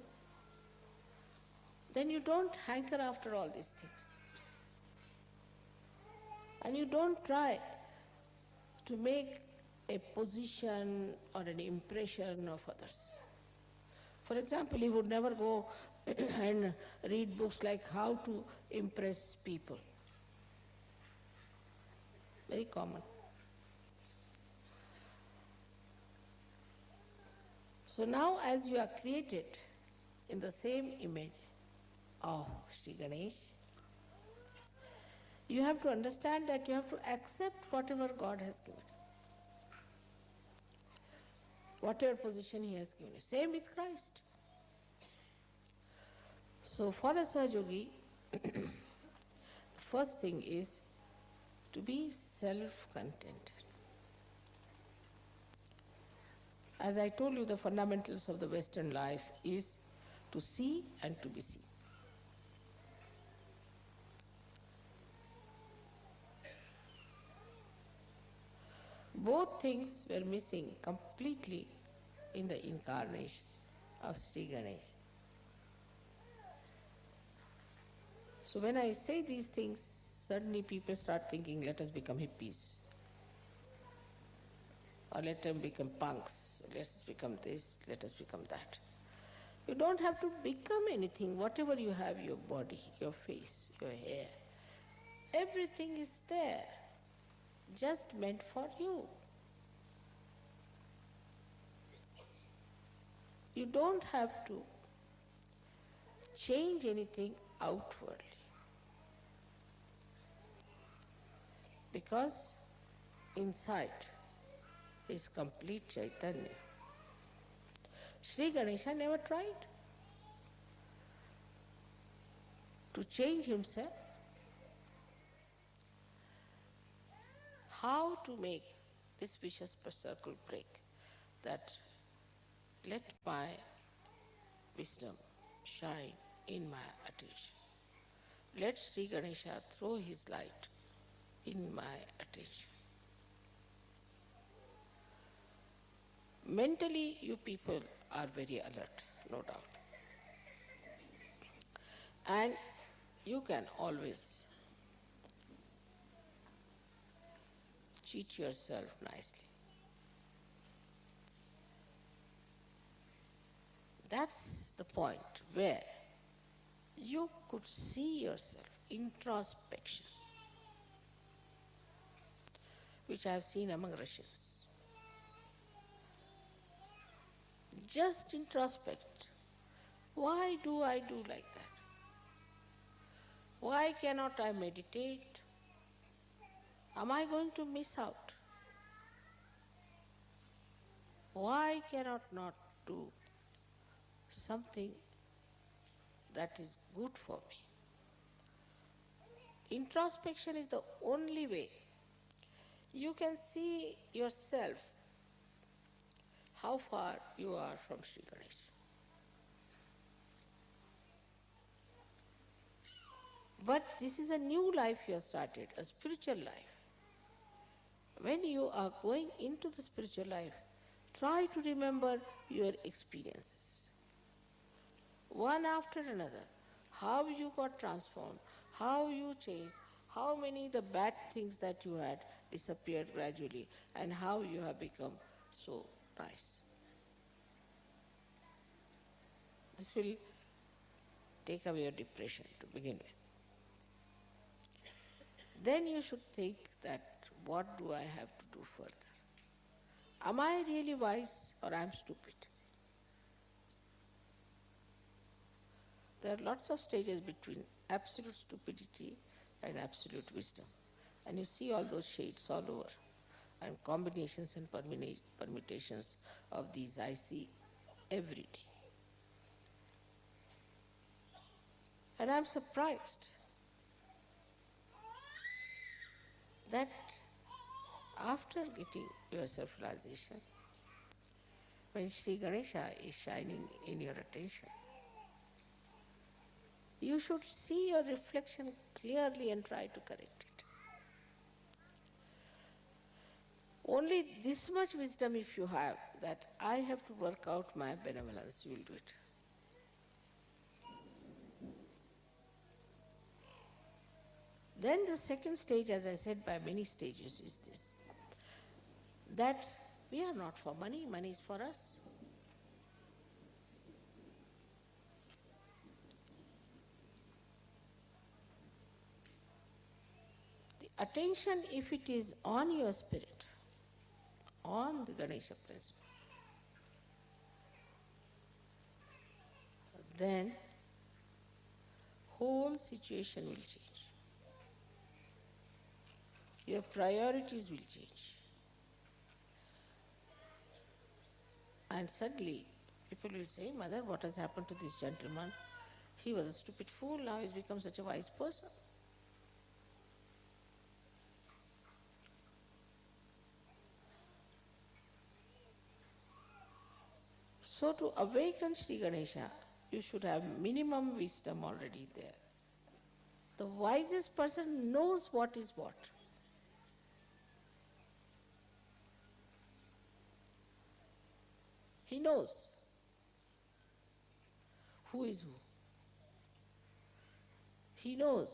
then you don't hanker after all these things. And you don't try to make a position or an impression of others. For example, he would never go and read books like how to impress people. Very common. So now as you are created in the same image of Sri Ganesh, you have to understand that you have to accept whatever God has given. Whatever position he has given you. Same with Christ. So for a Sahaja-yogi, the first thing is to be self-contented. As I told you, the fundamentals of the Western life is to see and to be seen. Both things were missing completely in the incarnation of Sri Ganesh. So when I say these things, suddenly people start thinking, let us become hippies. Or let them become punks. Let us become this, let us become that. You don't have to become anything. Whatever you have, your body, your face, your hair, everything is there, just meant for you. You don't have to change anything outwardly. Because inside is complete Chaitanya. Sri Ganesha never tried to change himself. How to make this vicious circle break? That let my wisdom shine in my attention. Let Sri Ganesha throw his light in my attention. Mentally, you people are very alert, no doubt. And you can always cheat yourself nicely. That's the point where you could see yourself, introspection, which I have seen among Russians. Just introspect. Why do I do like that? Why cannot I meditate? Am I going to miss out? Why cannot not do something that is good for me? Introspection is the only way you can see yourself, how far you are from Sri Ganesh. But this is a new life you have started, a spiritual life. When you are going into the spiritual life, try to remember your experiences. One after another, how you got transformed, how you changed, how many the bad things that you had disappeared gradually, and how you have become so nice. This will take away your depression to begin with. Then you should think that what do I have to do further? am I really wise or I am stupid? There are lots of stages between absolute stupidity and absolute wisdom. And you see all those shades all over. And combinations and permutations of these I see every day. And I'm surprised that after getting your self-realization, when Sri Ganesha is shining in your attention, you should see your reflection clearly and try to correct it. Only this much wisdom if you have, that I have to work out my benevolence, you will do it. Then the second stage, as I said, by many stages, is this, that we are not for money, money is for us. The attention, if it is on your spirit, on the Ganesha principle, then whole situation will change. Your priorities will change. And suddenly, people will say, Mother, what has happened to this gentleman? He was a stupid fool, now he's become such a wise person. So to awaken Sri Ganesha, you should have minimum wisdom already there. The wisest person knows what is what. He knows who is who. He knows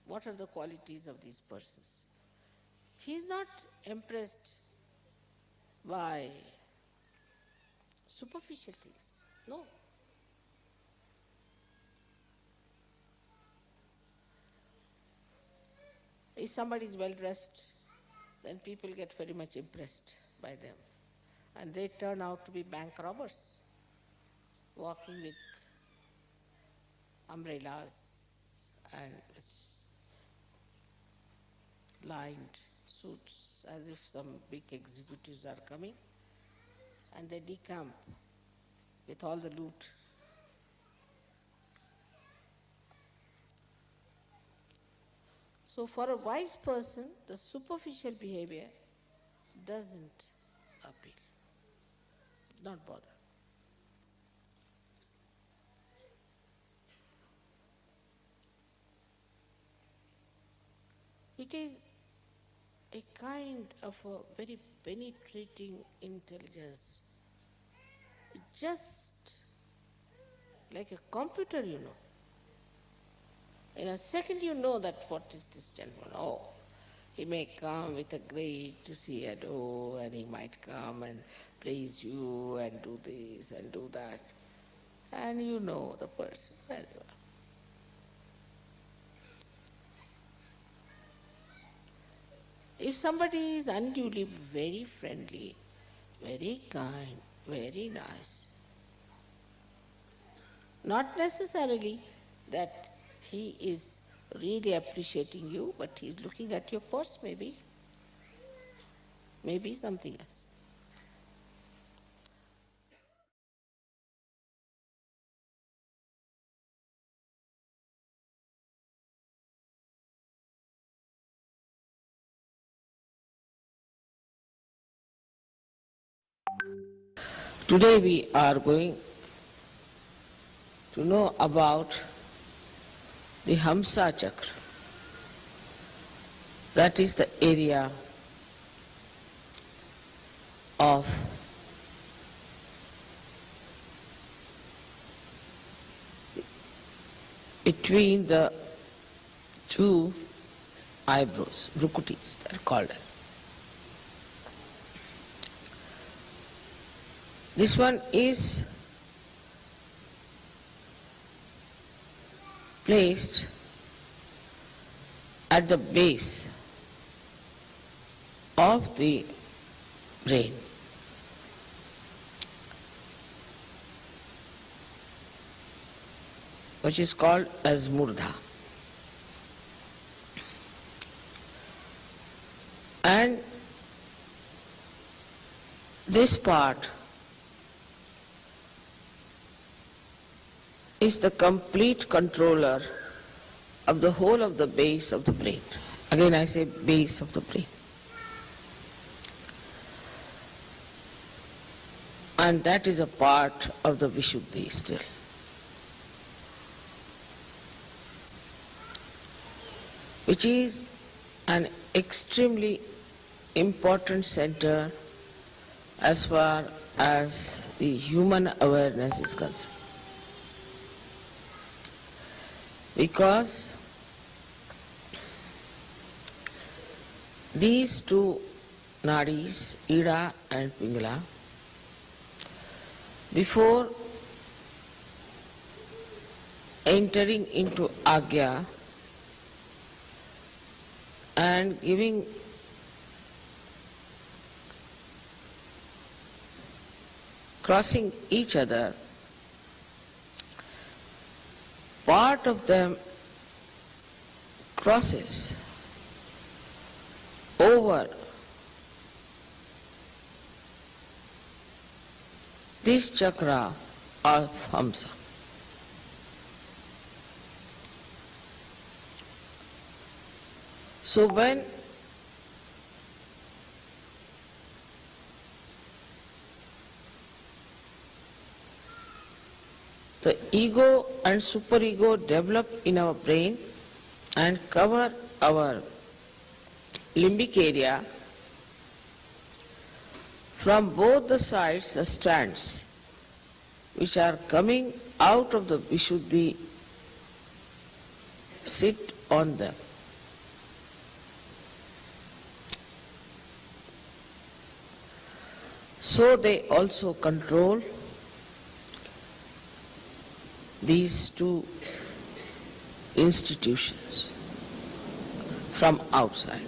what are the qualities of these persons. He is not impressed by superficial things. No. If somebody is well dressed, then people get very much impressed by them. And they turn out to be bank robbers, walking with umbrellas and lined suits as if some big executives are coming, and they decamp with all the loot. So for a wise person, the superficial behavior doesn't appeal, not bother. It is a kind of a very penetrating intelligence, just like a computer, you know. In a second you know that what is this gentleman. Oh, he may come with a great Sahaja, and he might come and praise you and do this and do that. And you know the person very well. If somebody is unduly very friendly, very kind, very nice, not necessarily that he is really appreciating you, but he is looking at your purse maybe. Maybe something else. Today we are going to know about the Hamsa Chakra. That is the area of between the two eyebrows, brukutis, they are called. This one is placed at the base of the brain. which is called as Murdha. And this part is the complete controller of the whole of the base of the brain. Again I say base of the brain. And that is a part of the Vishuddhi still. Which is an extremely important center as far as the human awareness is concerned. Because these two nadis, Ida and Pingala, before entering into Agya and crossing each other, part of them crosses over this chakra of Hamsa. So when the ego and superego develop in our brain and cover our limbic area, from both the sides the strands which are coming out of the Vishuddhi sit on them. So they also control these two institutions from outside.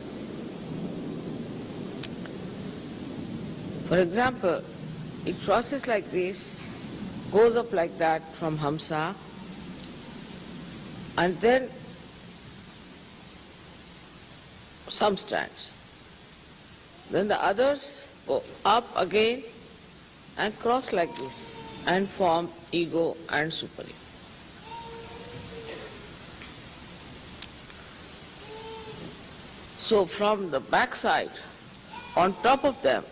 For example, it crosses like this, goes up like that from Hamsa, and then some strands. Then the others go up again and cross like this and form ego and superego. So from the back side, on top of them,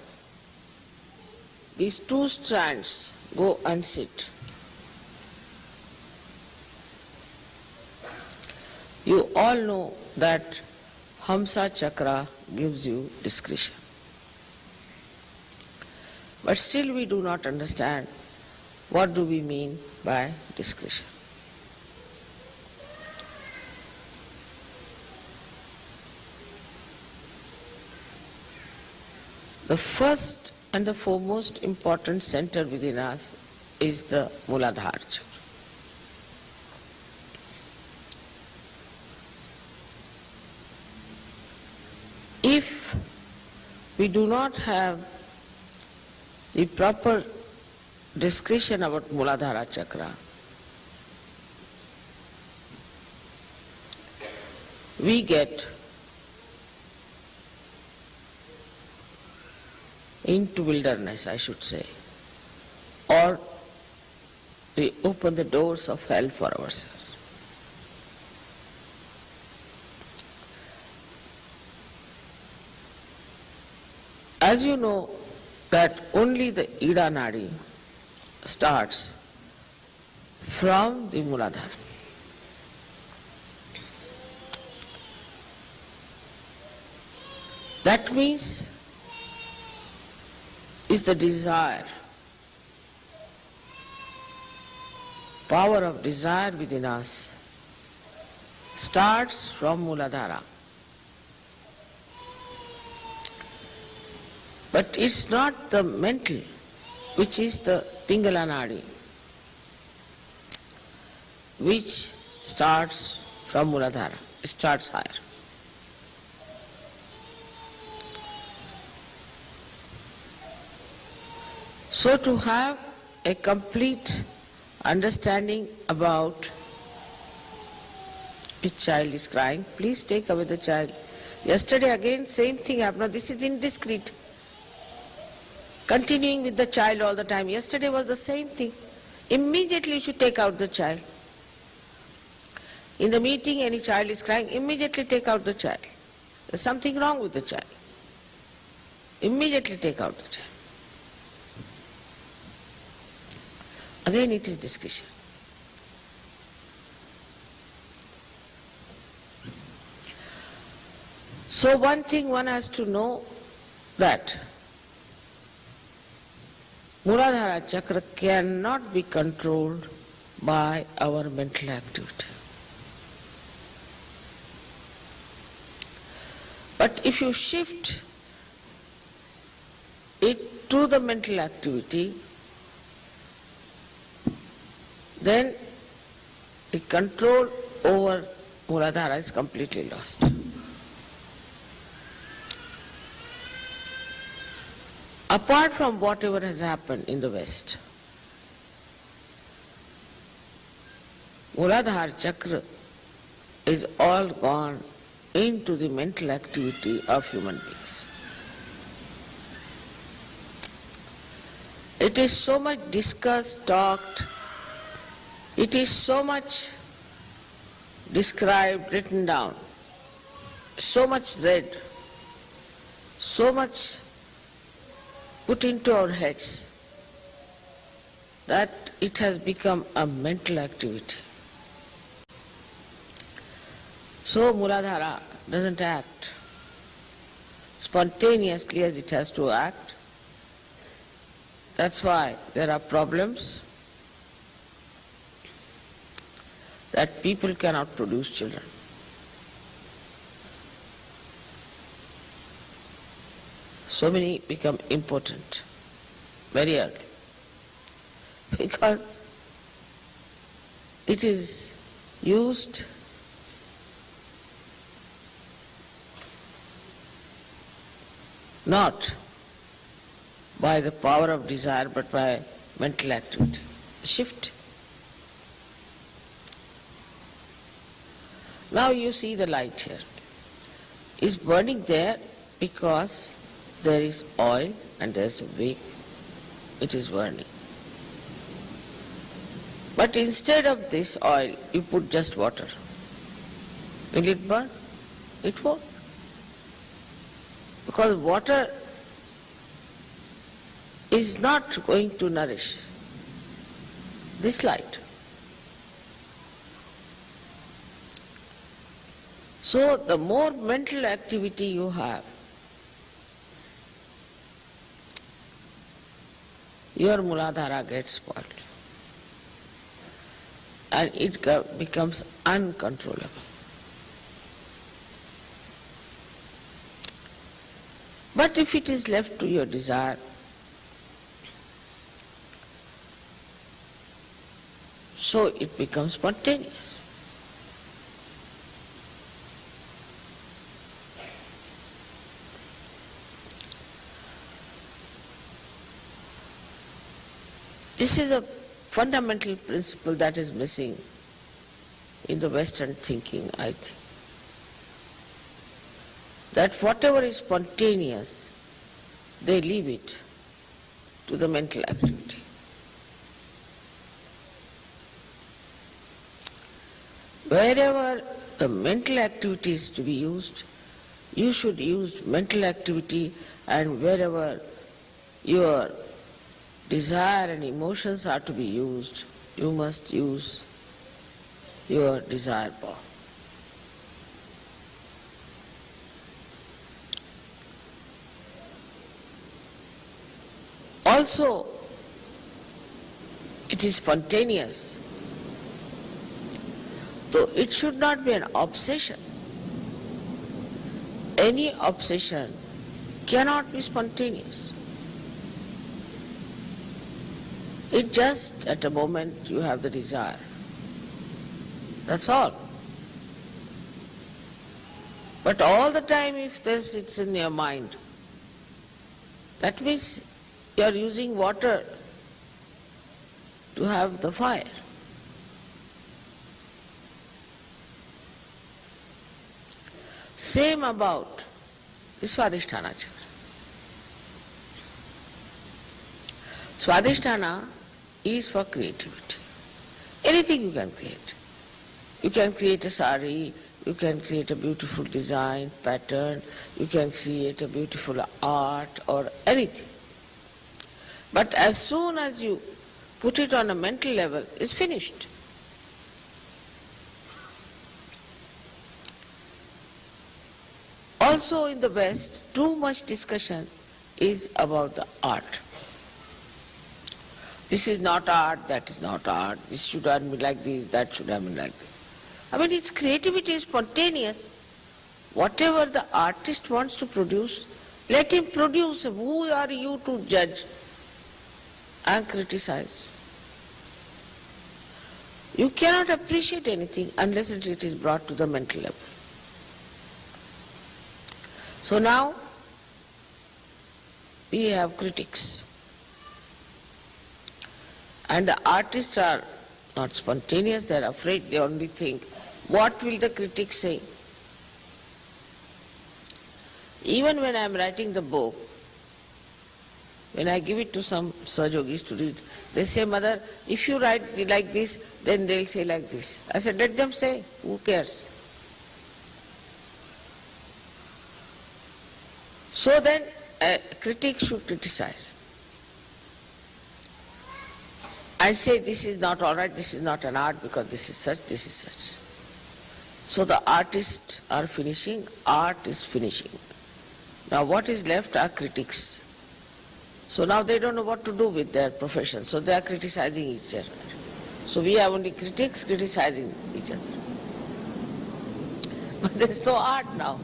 these two strands go and sit. You all know that Hamsa chakra gives you discretion. But still we do not understand what do we mean by discretion. The first and the foremost important center within us is the Muladhara chakra. If we do not have the proper discretion about Muladhara chakra, we get into wilderness, I should say, or we open the doors of hell for ourselves. As you know that only the Ida Nadi starts from the Muladhara. That means is the desire, power of desire within us starts from Muladhara. But it's not the mental, which is the Pingala Nadi, which starts from Muladhara. It starts higher. So to have a complete understanding about which child is crying, please take away the child. Yesterday again same thing happened. This is indiscreet. Continuing with the child all the time. Yesterday was the same thing. Immediately you should take out the child. In the meeting any child is crying, immediately take out the child. There's something wrong with the child. Immediately take out the child. Again it is discretion. So one thing one has to know, that Muladhara Chakra cannot be controlled by our mental activity. But if you shift it to the mental activity, then the control over Muladhara is completely lost. Apart from whatever has happened in the West, Muladhara Chakra is all gone into the mental activity of human beings. It is so much discussed, talked, it is so much described, written down, so much read, so much put into our heads, that it has become a mental activity. So Muladhara doesn't act spontaneously as it has to act. That's why there are problems that people cannot produce children. So many become impotent very early because it is used not by the power of desire but by mental activity. Shift. Now you see the light here. It's burning there because there is oil and there is a wick. It is burning. But instead of this oil, you put just water. Will it burn? It won't. Because water is not going to nourish this light. So the more mental activity you have, your Muladhara gets spoiled and it becomes uncontrollable. But if it is left to your desire, so it becomes spontaneous. This is a fundamental principle that is missing in the Western thinking, I think. That whatever is spontaneous, they leave it to the mental activity. Wherever the mental activity is to be used, you should use mental activity, and wherever your desire and emotions are to be used, you must use your desire power. Also, it is spontaneous, though it should not be an obsession. Any obsession cannot be spontaneous. It just at a moment you have the desire. That's all. But all the time if this it's in your mind, that means you are using water to have the fire. Same about the Swadhisthana chakra. Swadhisthana is for creativity. Anything you can create. You can create a sari, you can create a beautiful design, pattern, you can create a beautiful art or anything. But as soon as you put it on a mental level, it's finished. Also in the West, too much discussion is about the art. This is not art, that is not art, this should have been like this, that should have been like this. I mean, its creativity is spontaneous. Whatever the artist wants to produce, let him produce. Who are you to judge and criticize? You cannot appreciate anything unless it is brought to the mental level. So now, we have critics. And the artists are not spontaneous, they are afraid, they only think, what will the critics say? Even when I am writing the book, when I give it to some Sahajogis to read, they say, Mother, if you write like this, then they'll say like this. I said, let them say, who cares? So then, a critic should criticize and say, this is not all right, this is not an art because this is such, this is such. So the artists are finishing, art is finishing. Now what is left are critics. So now they don't know what to do with their profession, so they are criticizing each other. So we have only critics criticizing each other. But there's no art now.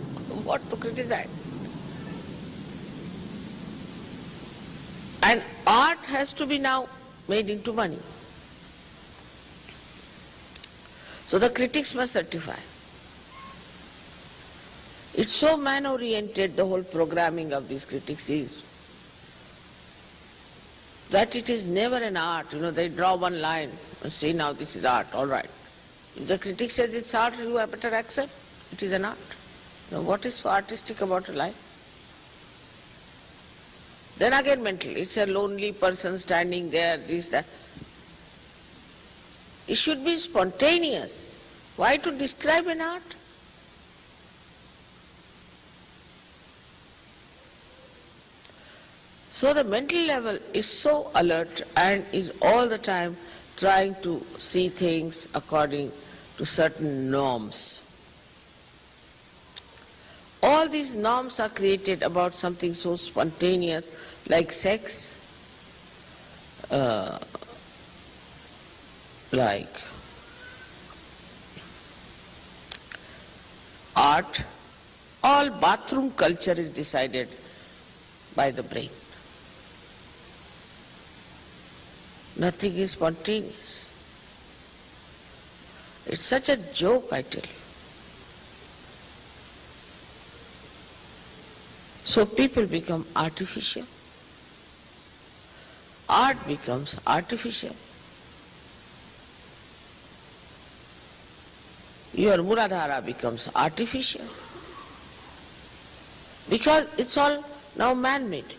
What to criticize? And art has to be now made into money. So the critics must certify. It's so man-oriented, the whole programming of these critics is, that it is never an art. You know, they draw one line and say, now this is art, all right. If the critic says it's art, you have better accept it is an art. Now what is so artistic about a life? Then again mental, it's a lonely person standing there, this, that. It should be spontaneous. Why to describe an art? So the mental level is so alert and is all the time trying to see things according to certain norms. All these norms are created about something so spontaneous like sex, like art. All bathroom culture is decided by the brain. Nothing is spontaneous. It's such a joke, I tell you. So people become artificial. Art becomes artificial. Your Muladhara becomes artificial. Because it's all now man-made.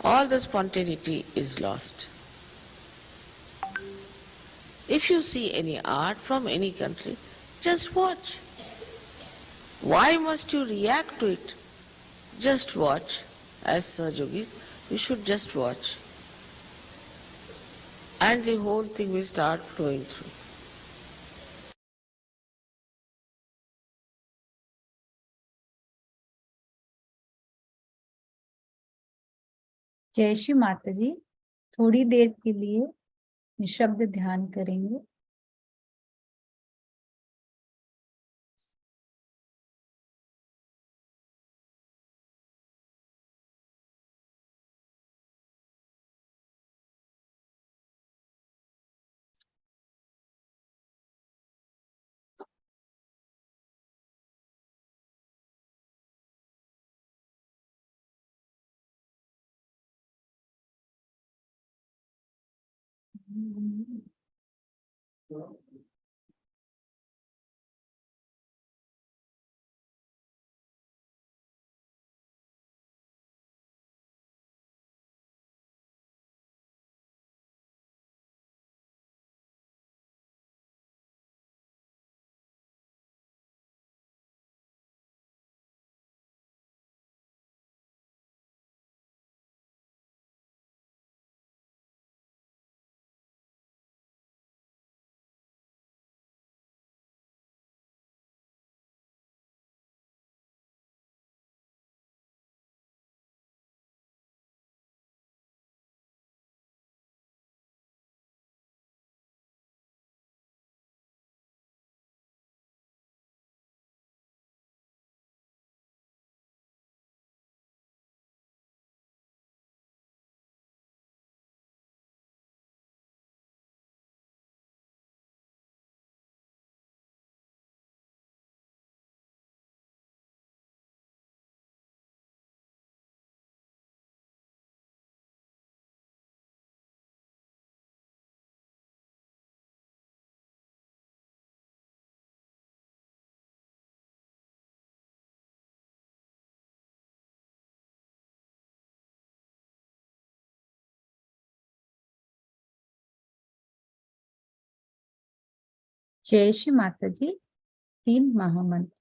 All the spontaneity is lost. If you see any art from any country, just watch. Why must you react to it? Just watch. As Sahajogis, you should just watch. And the whole thing will start flowing through. जय श्री माता जी, थोड़ी देर के लिए निशब्द ध्यान करेंगे। जय श्री माता जी। 3 महामंत्र।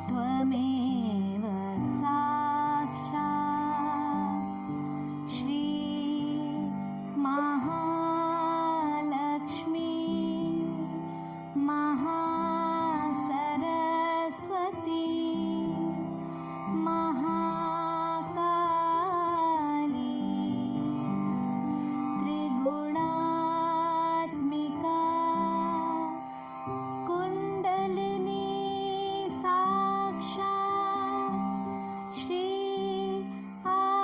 त्वमेव साक्षात् श्री महालक्ष्मी महासरस्वती महाकाली त्रिगुणात्मिका कुण्डलिनी साक्षात् श्री आदिशक्ति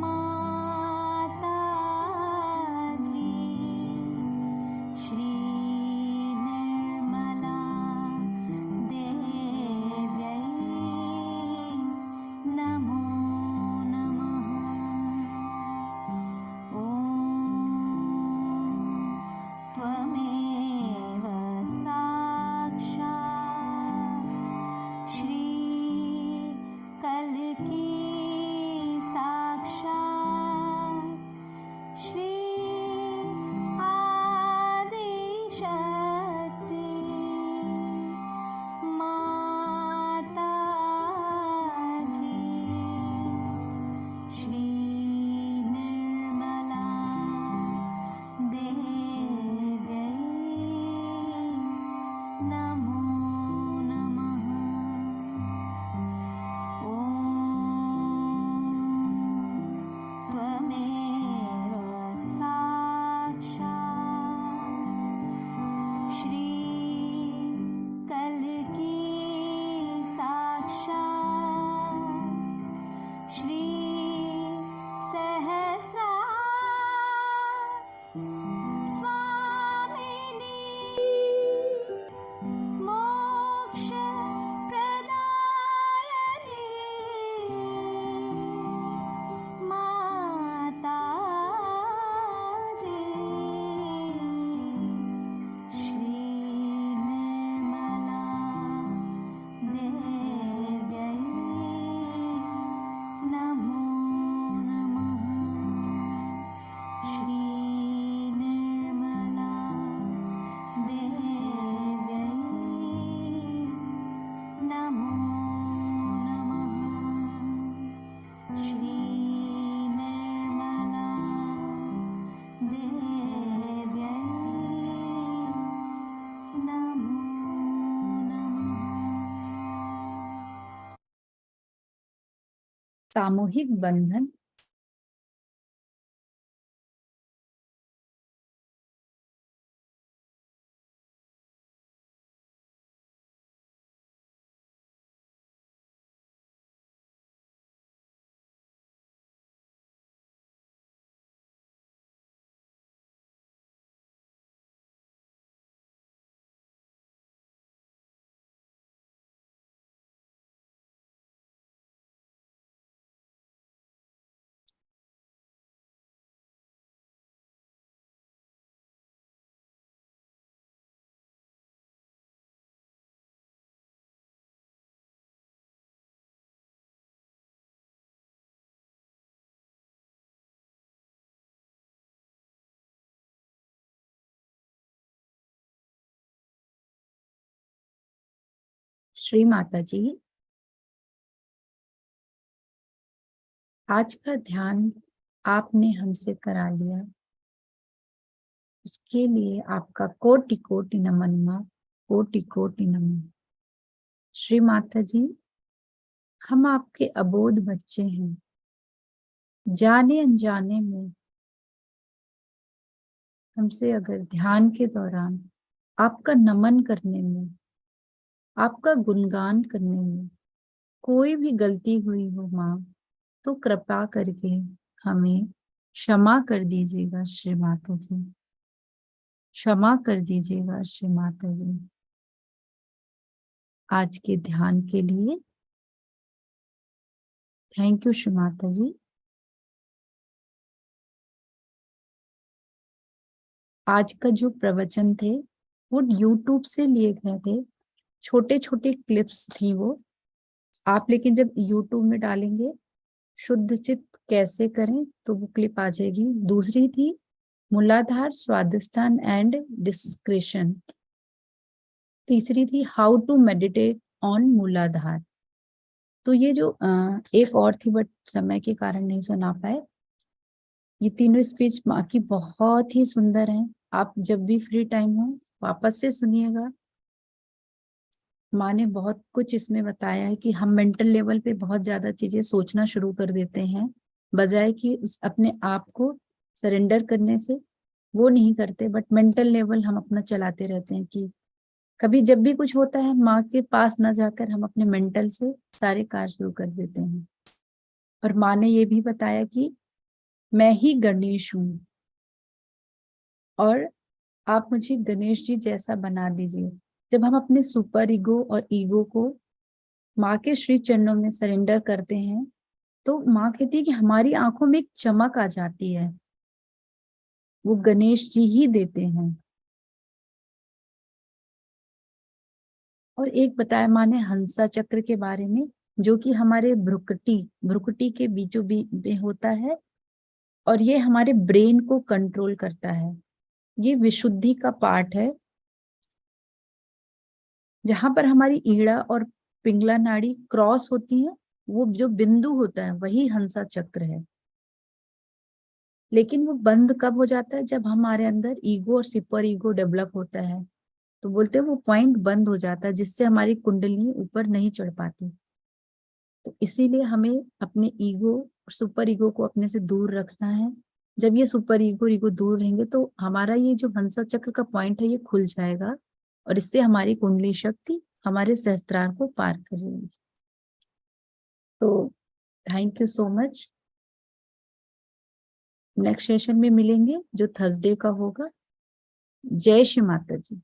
माताजी श्री निर्मला देव्यै नमो नमः। ॐ त्वमेव साक्षात् श्री कल्की साक्षात् श्री आदिशक्ति माताजी श्री निर्मला देव्यै नमो नमः। ॐ त्वमेव साक्षात् श्री कल्की साक्षात् श्री सहस्रा स्वामिनी मोक्ष प्रदायिनी माताजी श्री निर्मला देव्यै नमो नमः। श्री निर्मला देव्यै नमो नमः। श्री निर्मला देव्यै नमो नमः। सामूहिक बंधन। श्री माता जी, आज का ध्यान आपने हमसे करा लिया, उसके लिए आपका कोटि कोटि नमन माँ, कोटि कोटि नमन। श्री माता जी, हम आपके अबोध बच्चे हैं। जाने अनजाने में हमसे अगर ध्यान के दौरान आपका नमन करने में, आपका गुणगान करने में कोई भी गलती हुई हो माँ, तो कृपा करके हमें क्षमा कर दीजिएगा श्री माता जी, क्षमा कर दीजिएगा श्री माता जी। आज के ध्यान के लिए थैंक यू श्री माता जी। आज का जो प्रवचन थे वो यूट्यूब से लिए गए थे, छोटे छोटे क्लिप्स थी वो। आप लेकिन जब यूट्यूब में डालेंगे शुद्ध चित्त कैसे करें तो वो क्लिप आ जाएगी। दूसरी थी मूलाधार, स्वादिष्ठान एंड डिस्क्रिशन। तीसरी थी हाउ टू मेडिटेट ऑन मूलाधार। तो ये जो एक और थी बट समय के कारण नहीं सुना पाए। ये तीनों स्पीच माँ की बहुत ही सुंदर है। आप जब भी फ्री टाइम हो वापस से सुनिएगा। माँ ने बहुत कुछ इसमें बताया है कि हम मेंटल लेवल पे बहुत ज्यादा चीजें सोचना शुरू कर देते हैं, बजाय कि अपने आप को सरेंडर करने से वो नहीं करते, बट मेंटल लेवल हम अपना चलाते रहते हैं कि कभी जब भी कुछ होता है माँ के पास ना जाकर हम अपने मेंटल से सारे कार्य शुरू कर देते हैं। और माँ ने ये भी बताया कि मैं ही गणेश हूँ और आप मुझे गणेश जी जैसा बना दीजिए। जब हम अपने सुपर ईगो और ईगो को माँ के श्री चरणों में सरेंडर करते हैं तो माँ कहती है कि हमारी आंखों में एक चमक आ जाती है, वो गणेश जी ही देते हैं। और एक बताया माँ ने हंसा चक्र के बारे में, जो कि हमारे भ्रुकुटी के बीचों बीच में होता है और ये हमारे ब्रेन को कंट्रोल करता है। ये विशुद्धि का पार्ट है, जहां पर हमारी ईड़ा और पिंगला नाड़ी क्रॉस होती है, वो जो बिंदु होता है वही हंसा चक्र है। लेकिन वो बंद कब हो जाता है? जब हमारे अंदर ईगो और सुपर ईगो डेवलप होता है, तो बोलते हैं वो पॉइंट बंद हो जाता है, जिससे हमारी कुंडली ऊपर नहीं चढ़ पाती। तो इसीलिए हमें अपने ईगो और सुपर ईगो को अपने से दूर रखना है। जब ये सुपर ईगो ईगो दूर रहेंगे तो हमारा ये जो हंसा चक्र का पॉइंट है ये खुल जाएगा और इससे हमारी कुंडली शक्ति हमारे सहस्त्रार को पार करेगी। तो thank you so much. Next session में मिलेंगे जो थर्सडे का होगा। जय श्री माता जी।